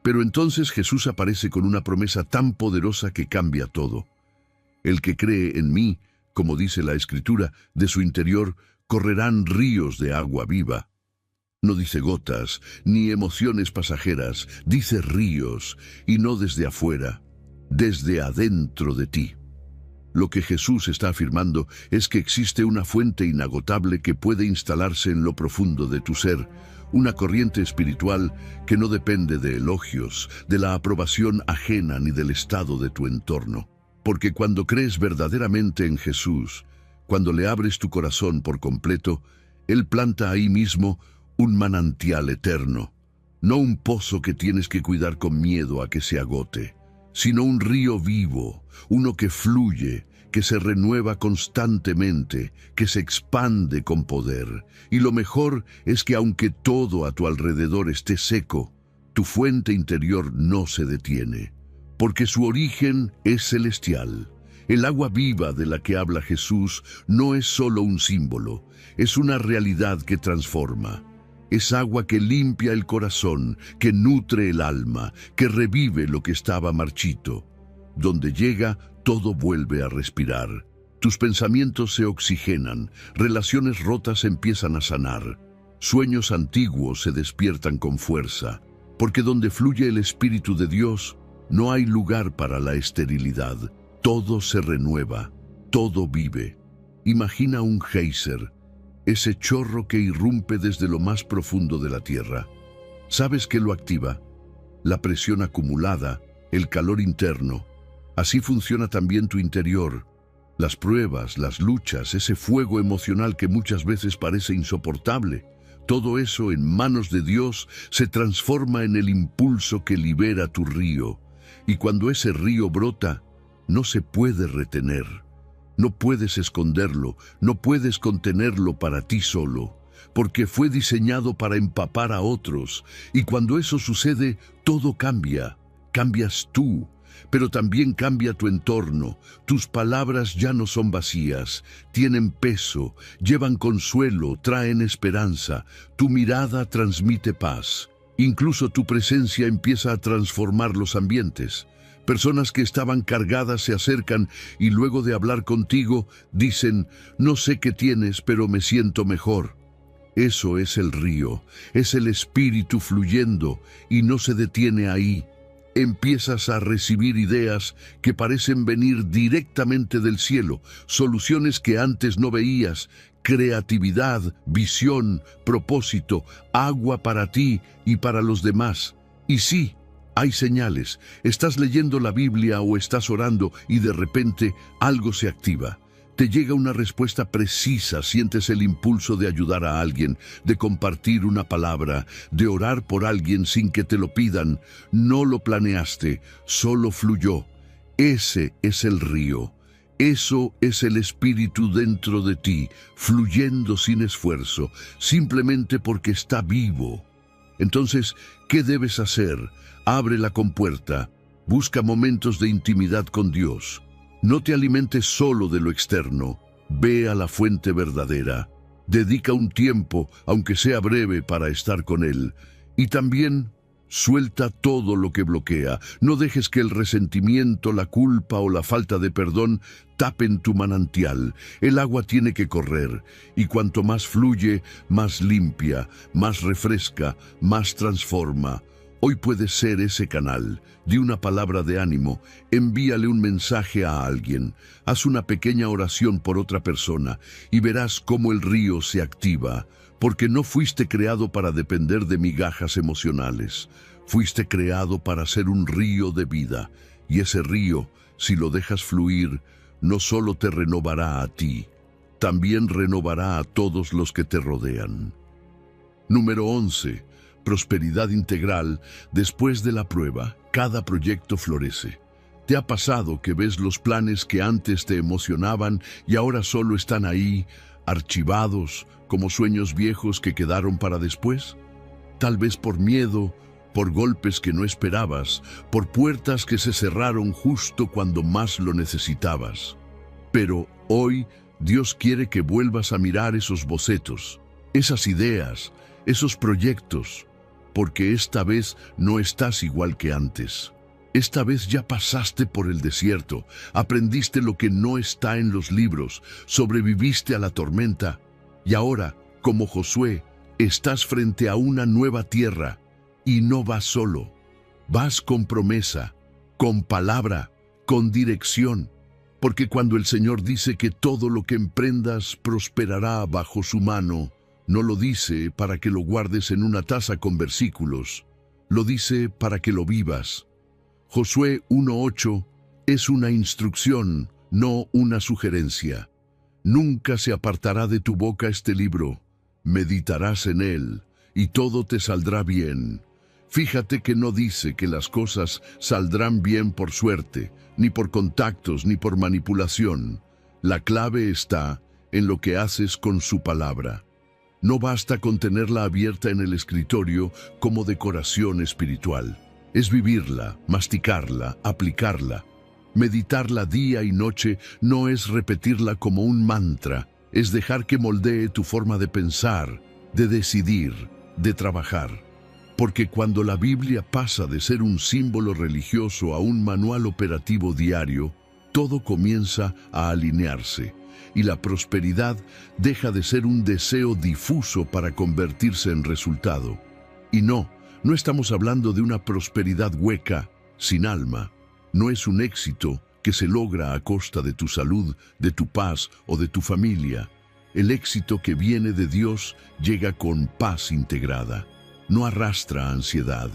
A: Pero entonces Jesús aparece con una promesa tan poderosa que cambia todo. El que cree en mí, como dice la Escritura, de su interior correrán ríos de agua viva. No dice gotas, ni emociones pasajeras, dice ríos, y no desde afuera, desde adentro de ti. Lo que Jesús está afirmando es que existe una fuente inagotable que puede instalarse en lo profundo de tu ser, una corriente espiritual que no depende de elogios, de la aprobación ajena ni del estado de tu entorno. Porque cuando crees verdaderamente en Jesús, cuando le abres tu corazón por completo, Él planta ahí mismo un manantial eterno, no un pozo que tienes que cuidar con miedo a que se agote, sino un río vivo, uno que fluye, que se renueva constantemente, que se expande con poder. Y lo mejor es que aunque todo a tu alrededor esté seco, tu fuente interior no se detiene, porque su origen es celestial. El agua viva de la que habla Jesús no es solo un símbolo, es una realidad que transforma. Es agua que limpia el corazón, que nutre el alma, que revive lo que estaba marchito. Donde llega, todo vuelve a respirar. Tus pensamientos se oxigenan, relaciones rotas empiezan a sanar, sueños antiguos se despiertan con fuerza, porque donde fluye el Espíritu de Dios, no hay lugar para la esterilidad. Todo se renueva, todo vive. Imagina un geyser, ese chorro que irrumpe desde lo más profundo de la tierra. ¿Sabes qué lo activa? La presión acumulada, el calor interno. Así funciona también tu interior. Las pruebas, las luchas, ese fuego emocional que muchas veces parece insoportable. Todo eso en manos de Dios se transforma en el impulso que libera tu río. Y cuando ese río brota, no se puede retener. No puedes esconderlo, no puedes contenerlo para ti solo, porque fue diseñado para empapar a otros. Y cuando eso sucede, todo cambia. Cambias tú, pero también cambia tu entorno. Tus palabras ya no son vacías, tienen peso, llevan consuelo, traen esperanza. Tu mirada transmite paz. Incluso tu presencia empieza a transformar los ambientes. Personas que estaban cargadas se acercan y luego de hablar contigo dicen, no sé qué tienes, pero me siento mejor. Eso es el río, es el Espíritu fluyendo y no se detiene ahí. Empiezas a recibir ideas que parecen venir directamente del cielo, soluciones que antes no veías, creatividad, visión, propósito, agua para ti y para los demás. Y sí, hay señales. Estás leyendo la Biblia o estás orando y de repente algo se activa. Te llega una respuesta precisa, sientes el impulso de ayudar a alguien, de compartir una palabra, de orar por alguien sin que te lo pidan. No lo planeaste, solo fluyó. Ese es el río. Eso es el Espíritu dentro de ti, fluyendo sin esfuerzo, simplemente porque está vivo. Entonces, ¿qué debes hacer? Abre la compuerta, busca momentos de intimidad con Dios. No te alimentes solo de lo externo, ve a la fuente verdadera. Dedica un tiempo, aunque sea breve, para estar con Él. Y también suelta todo lo que bloquea. No dejes que el resentimiento, la culpa o la falta de perdón tapen tu manantial. El agua tiene que correr, y cuanto más fluye, más limpia, más refresca, más transforma. Hoy puedes ser ese canal. Di una palabra de ánimo, envíale un mensaje a alguien, haz una pequeña oración por otra persona y verás cómo el río se activa, porque no fuiste creado para depender de migajas emocionales. Fuiste creado para ser un río de vida, y ese río, si lo dejas fluir, no solo te renovará a ti, también renovará a todos los que te rodean. Número 11. prosperidad integral, después de la prueba, cada proyecto florece. ¿Te ha pasado que ves los planes que antes te emocionaban y ahora solo están ahí, archivados, como sueños viejos que quedaron para después? Tal vez por miedo, por golpes que no esperabas, por puertas que se cerraron justo cuando más lo necesitabas. Pero hoy Dios quiere que vuelvas a mirar esos bocetos, esas ideas, esos proyectos, porque esta vez no estás igual que antes. Esta vez ya pasaste por el desierto, aprendiste lo que no está en los libros, sobreviviste a la tormenta, y ahora, como Josué, estás frente a una nueva tierra, y no vas solo. Vas con promesa, con palabra, con dirección, porque cuando el Señor dice que todo lo que emprendas prosperará bajo su mano, no lo dice para que lo guardes en una taza con versículos, lo dice para que lo vivas. Josué 1:8 es una instrucción, no una sugerencia. Nunca se apartará de tu boca este libro, meditarás en él, y todo te saldrá bien. Fíjate que no dice que las cosas saldrán bien por suerte, ni por contactos, ni por manipulación. La clave está en lo que haces con su palabra. No basta con tenerla abierta en el escritorio como decoración espiritual. Es vivirla, masticarla, aplicarla. Meditarla día y noche no es repetirla como un mantra, es dejar que moldee tu forma de pensar, de decidir, de trabajar. Porque cuando la Biblia pasa de ser un símbolo religioso a un manual operativo diario, todo comienza a alinearse y la prosperidad deja de ser un deseo difuso para convertirse en resultado. Y no estamos hablando de una prosperidad hueca, sin alma. No es un éxito que se logra a costa de tu salud, de tu paz o de tu familia. El éxito que viene de Dios llega con paz integrada. No arrastra ansiedad.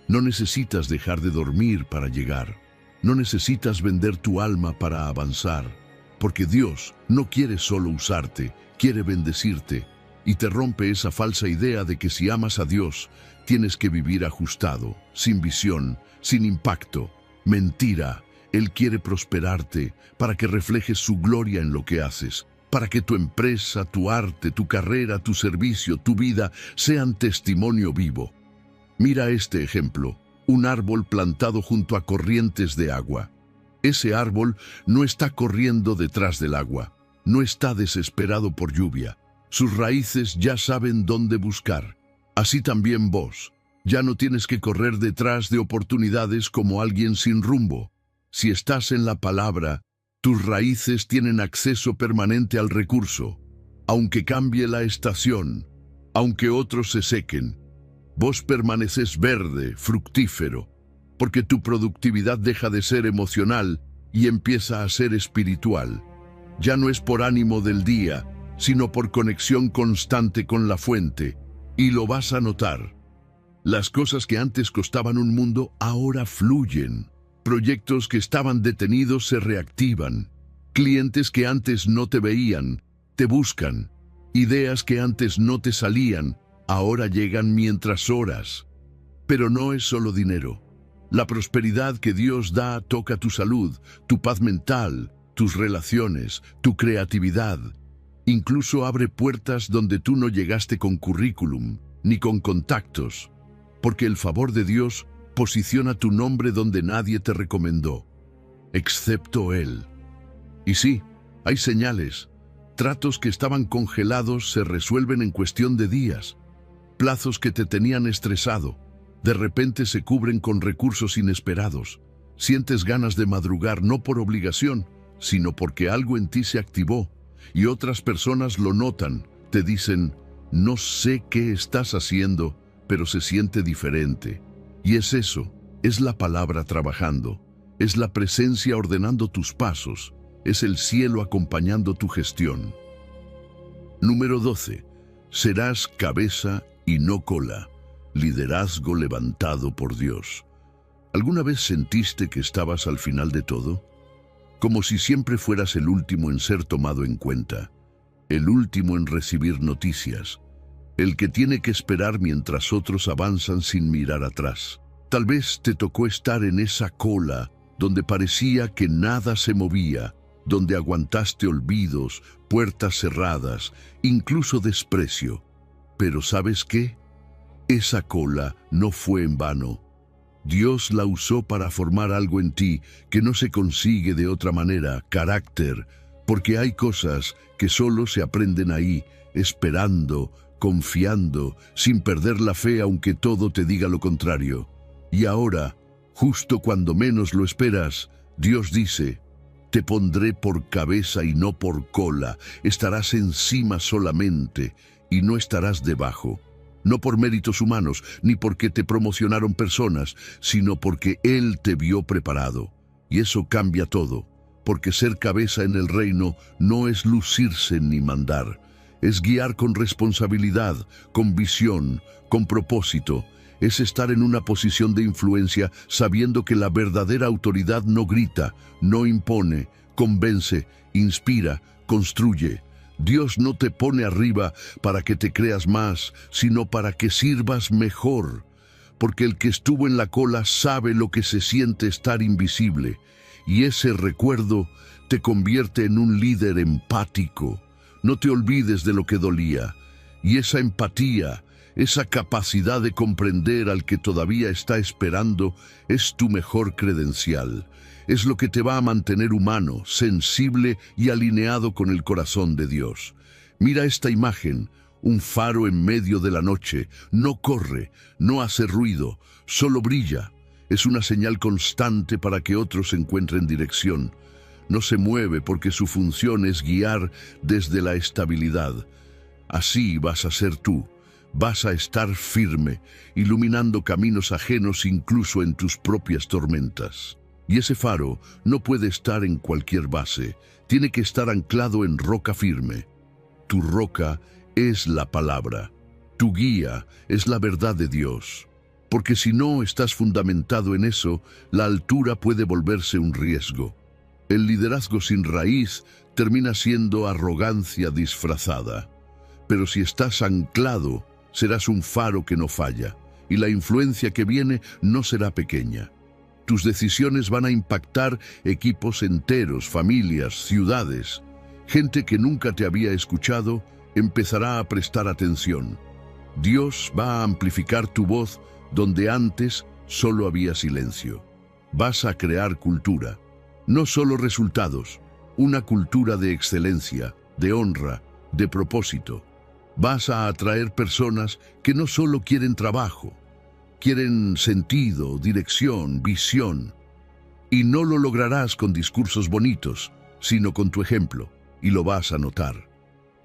A: No necesitas dejar de dormir para llegar. No necesitas vender tu alma para avanzar. Porque Dios no quiere solo usarte, quiere bendecirte. Y te rompe esa falsa idea de que si amas a Dios, tienes que vivir ajustado, sin visión, sin impacto. Mentira. Él quiere prosperarte para que reflejes su gloria en lo que haces, para que tu empresa, tu arte, tu carrera, tu servicio, tu vida sean testimonio vivo. Mira este ejemplo, un árbol plantado junto a corrientes de agua. Ese árbol no está corriendo detrás del agua, no está desesperado por lluvia. Sus raíces ya saben dónde buscar. Así también vos, ya no tienes que correr detrás de oportunidades como alguien sin rumbo. Si estás en la palabra, tus raíces tienen acceso permanente al recurso. Aunque cambie la estación, aunque otros se sequen, vos permaneces verde, fructífero, porque tu productividad deja de ser emocional y empieza a ser espiritual. Ya no es por ánimo del día, sino por conexión constante con la fuente, y lo vas a notar. Las cosas que antes costaban un mundo ahora fluyen. Proyectos que estaban detenidos se reactivan. Clientes que antes no te veían, te buscan. Ideas que antes no te salían, ahora llegan mientras oras. Pero no es solo dinero. La prosperidad que Dios da toca tu salud, tu paz mental, tus relaciones, tu creatividad. Incluso abre puertas donde tú no llegaste con currículum, ni con contactos, porque el favor de Dios posiciona tu nombre donde nadie te recomendó, excepto Él. Y sí, hay señales. Tratos que estaban congelados se resuelven en cuestión de días. Plazos que te tenían estresado, de repente se cubren con recursos inesperados. Sientes ganas de madrugar no por obligación, sino porque algo en ti se activó. Y otras personas lo notan, te dicen, no sé qué estás haciendo, pero se siente diferente. Y es eso, es la palabra trabajando, es la presencia ordenando tus pasos, es el cielo acompañando tu gestión. Número 12. Serás cabeza y no cola. Liderazgo levantado por Dios. ¿Alguna vez sentiste que estabas al final de todo? Como si siempre fueras el último en ser tomado en cuenta, el último en recibir noticias, el que tiene que esperar mientras otros avanzan sin mirar atrás. Tal vez te tocó estar en esa cola donde parecía que nada se movía, donde aguantaste olvidos, puertas cerradas, incluso desprecio. Pero ¿sabes qué? Esa cola no fue en vano. Dios la usó para formar algo en ti que no se consigue de otra manera, carácter, porque hay cosas que solo se aprenden ahí, esperando, confiando, sin perder la fe aunque todo te diga lo contrario. Y ahora, justo cuando menos lo esperas, Dios dice: te pondré por cabeza y no por cola, estarás encima solamente y no estarás debajo. No por méritos humanos, ni porque te promocionaron personas, sino porque Él te vio preparado. Y eso cambia todo, porque ser cabeza en el reino no es lucirse ni mandar. Es guiar con responsabilidad, con visión, con propósito. Es estar en una posición de influencia sabiendo que la verdadera autoridad no grita, no impone, convence, inspira, construye. Dios no te pone arriba para que te creas más, sino para que sirvas mejor. Porque el que estuvo en la cola sabe lo que se siente estar invisible, y ese recuerdo te convierte en un líder empático. No te olvides de lo que dolía, y esa empatía, esa capacidad de comprender al que todavía está esperando, es tu mejor credencial. Es lo que te va a mantener humano, sensible y alineado con el corazón de Dios. Mira esta imagen, un faro en medio de la noche. No corre, no hace ruido, solo brilla. Es una señal constante para que otros encuentren dirección. No se mueve porque su función es guiar desde la estabilidad. Así vas a ser tú. Vas a estar firme, iluminando caminos ajenos incluso en tus propias tormentas. Y ese faro no puede estar en cualquier base, tiene que estar anclado en roca firme. Tu roca es la palabra, tu guía es la verdad de Dios. Porque si no estás fundamentado en eso, la altura puede volverse un riesgo. El liderazgo sin raíz termina siendo arrogancia disfrazada. Pero si estás anclado, serás un faro que no falla, y la influencia que viene no será pequeña. Tus decisiones van a impactar equipos enteros, familias, ciudades. Gente que nunca te había escuchado empezará a prestar atención. Dios va a amplificar tu voz donde antes solo había silencio. Vas a crear cultura, no solo resultados, una cultura de excelencia, de honra, de propósito. Vas a atraer personas que no solo quieren trabajo, quieren sentido, dirección, visión. Y no lo lograrás con discursos bonitos, sino con tu ejemplo, y lo vas a notar.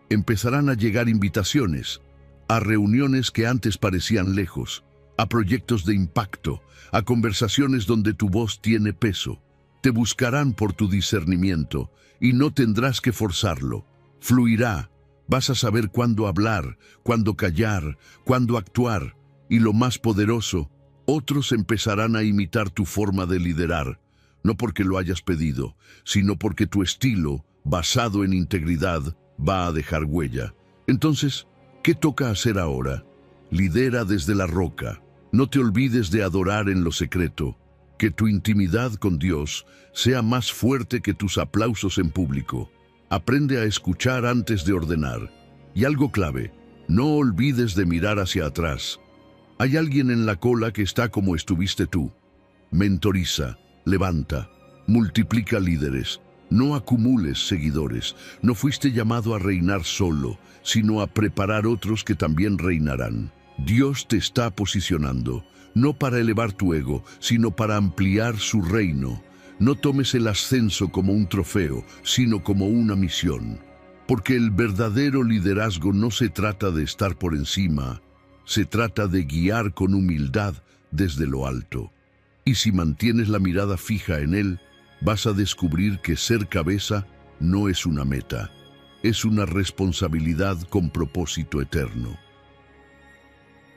A: Empezarán a llegar invitaciones a reuniones que antes parecían lejos, a proyectos de impacto, a conversaciones donde tu voz tiene peso. Te buscarán por tu discernimiento y no tendrás que forzarlo. Fluirá. Vas a saber cuándo hablar, cuándo callar, cuándo actuar. Y lo más poderoso, otros empezarán a imitar tu forma de liderar, no porque lo hayas pedido, sino porque tu estilo, basado en integridad, va a dejar huella. Entonces, ¿qué toca hacer ahora? Lidera desde la roca. No te olvides de adorar en lo secreto. Que tu intimidad con Dios sea más fuerte que tus aplausos en público. Aprende a escuchar antes de ordenar. Y algo clave, no olvides de mirar hacia atrás. Hay alguien en la cola que está como estuviste tú. Mentoriza, levanta, multiplica líderes. No acumules seguidores. No fuiste llamado a reinar solo, sino a preparar otros que también reinarán. Dios te está posicionando, no para elevar tu ego, sino para ampliar su reino. No tomes el ascenso como un trofeo, sino como una misión. Porque el verdadero liderazgo no se trata de estar por encima, se trata de guiar con humildad desde lo alto. Y si mantienes la mirada fija en Él, vas a descubrir que ser cabeza no es una meta, es una responsabilidad con propósito eterno.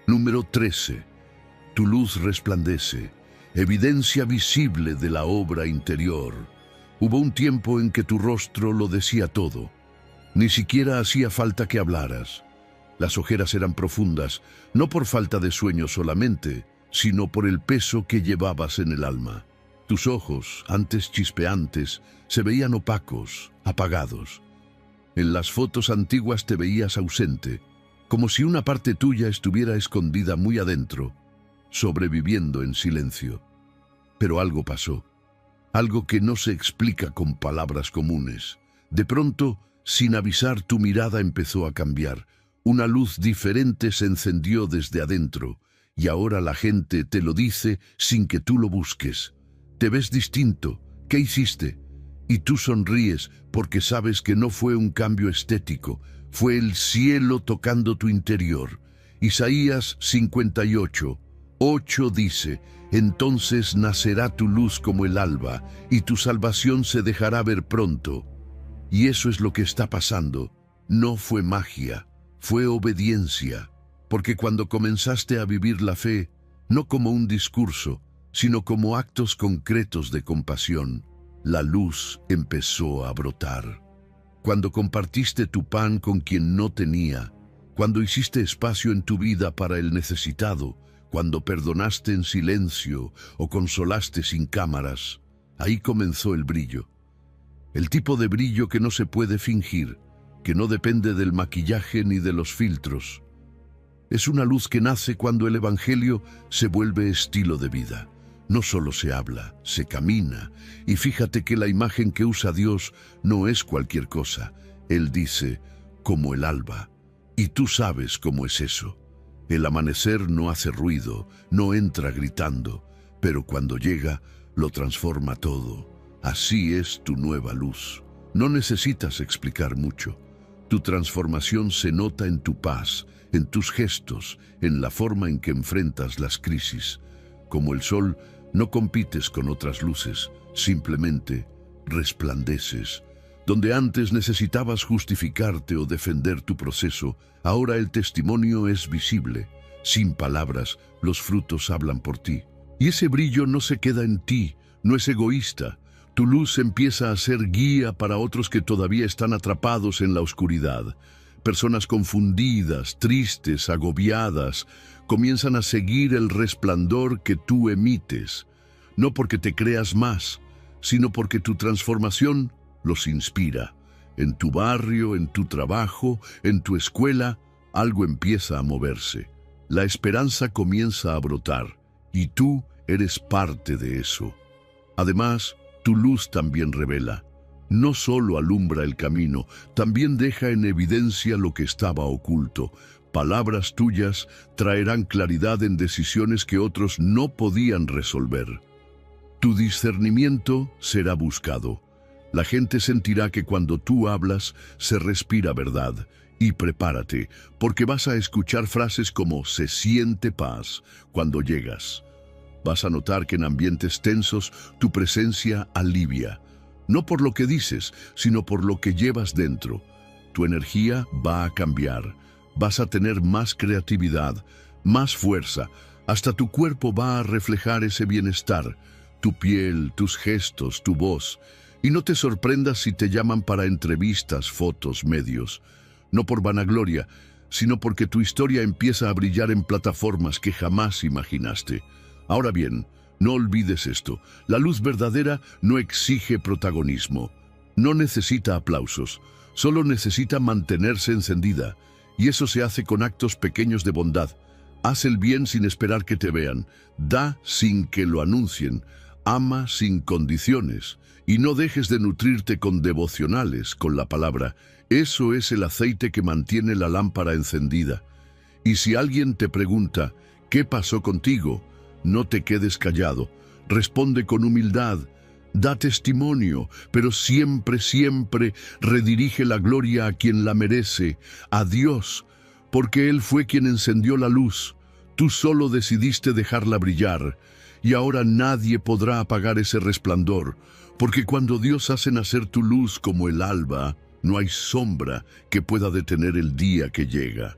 A: Número 13. Tu luz resplandece, evidencia visible de la obra interior. Hubo un tiempo en que tu rostro lo decía todo. Ni siquiera hacía falta que hablaras. Las ojeras eran profundas, no por falta de sueño solamente, sino por el peso que llevabas en el alma. Tus ojos, antes chispeantes, se veían opacos, apagados. En las fotos antiguas te veías ausente, como si una parte tuya estuviera escondida muy adentro, sobreviviendo en silencio. Pero algo pasó, algo que no se explica con palabras comunes. De pronto, sin avisar, tu mirada empezó a cambiar. Una luz diferente se encendió desde adentro, y ahora la gente te lo dice sin que tú lo busques. Te ves distinto. ¿Qué hiciste? Y tú sonríes porque sabes que no fue un cambio estético, fue el cielo tocando tu interior. Isaías 58:8 dice: entonces nacerá tu luz como el alba, y tu salvación se dejará ver pronto. Y eso es lo que está pasando. No fue magia, fue obediencia, porque cuando comenzaste a vivir la fe, no como un discurso, sino como actos concretos de compasión, la luz empezó a brotar. Cuando compartiste tu pan con quien no tenía, cuando hiciste espacio en tu vida para el necesitado, cuando perdonaste en silencio o consolaste sin cámaras, ahí comenzó el brillo. El tipo de brillo que no se puede fingir, que no depende del maquillaje ni de los filtros. Es una luz que nace cuando el Evangelio se vuelve estilo de vida. No solo se habla, se camina. Y fíjate que la imagen que usa Dios no es cualquier cosa. Él dice, como el alba. Y tú sabes cómo es eso. El amanecer no hace ruido, no entra gritando, pero cuando llega, lo transforma todo. Así es tu nueva luz. No necesitas explicar mucho. Tu transformación se nota en tu paz, en tus gestos, en la forma en que enfrentas las crisis. Como el sol, no compites con otras luces, simplemente resplandeces. Donde antes necesitabas justificarte o defender tu proceso, ahora el testimonio es visible. Sin palabras, los frutos hablan por ti. Y ese brillo no se queda en ti, no es egoísta. Tu luz empieza a ser guía para otros que todavía están atrapados en la oscuridad. Personas confundidas, tristes, agobiadas, comienzan a seguir el resplandor que tú emites. No porque te creas más, sino porque tu transformación los inspira. En tu barrio, en tu trabajo, en tu escuela, algo empieza a moverse. La esperanza comienza a brotar, y tú eres parte de eso. Además, tu luz también revela. No solo alumbra el camino, también deja en evidencia lo que estaba oculto. Palabras tuyas traerán claridad en decisiones que otros no podían resolver. Tu discernimiento será buscado. La gente sentirá que cuando tú hablas se respira verdad. Y prepárate, porque vas a escuchar frases como "se siente paz" cuando llegas. Vas a notar que en ambientes tensos tu presencia alivia. No por lo que dices, sino por lo que llevas dentro. Tu energía va a cambiar. Vas a tener más creatividad, más fuerza. Hasta tu cuerpo va a reflejar ese bienestar. Tu piel, tus gestos, tu voz. Y no te sorprendas si te llaman para entrevistas, fotos, medios. No por vanagloria, sino porque tu historia empieza a brillar en plataformas que jamás imaginaste. Ahora bien, no olvides esto. La luz verdadera no exige protagonismo. No necesita aplausos. Solo necesita mantenerse encendida. Y eso se hace con actos pequeños de bondad. Haz el bien sin esperar que te vean. Da sin que lo anuncien. Ama sin condiciones. Y no dejes de nutrirte con devocionales, con la palabra. Eso es el aceite que mantiene la lámpara encendida. Y si alguien te pregunta, ¿qué pasó contigo?, no te quedes callado. Responde con humildad. Da testimonio, pero siempre, siempre redirige la gloria a quien la merece, a Dios, porque Él fue quien encendió la luz. Tú solo decidiste dejarla brillar, y ahora nadie podrá apagar ese resplandor, porque cuando Dios hace nacer tu luz como el alba, no hay sombra que pueda detener el día que llega.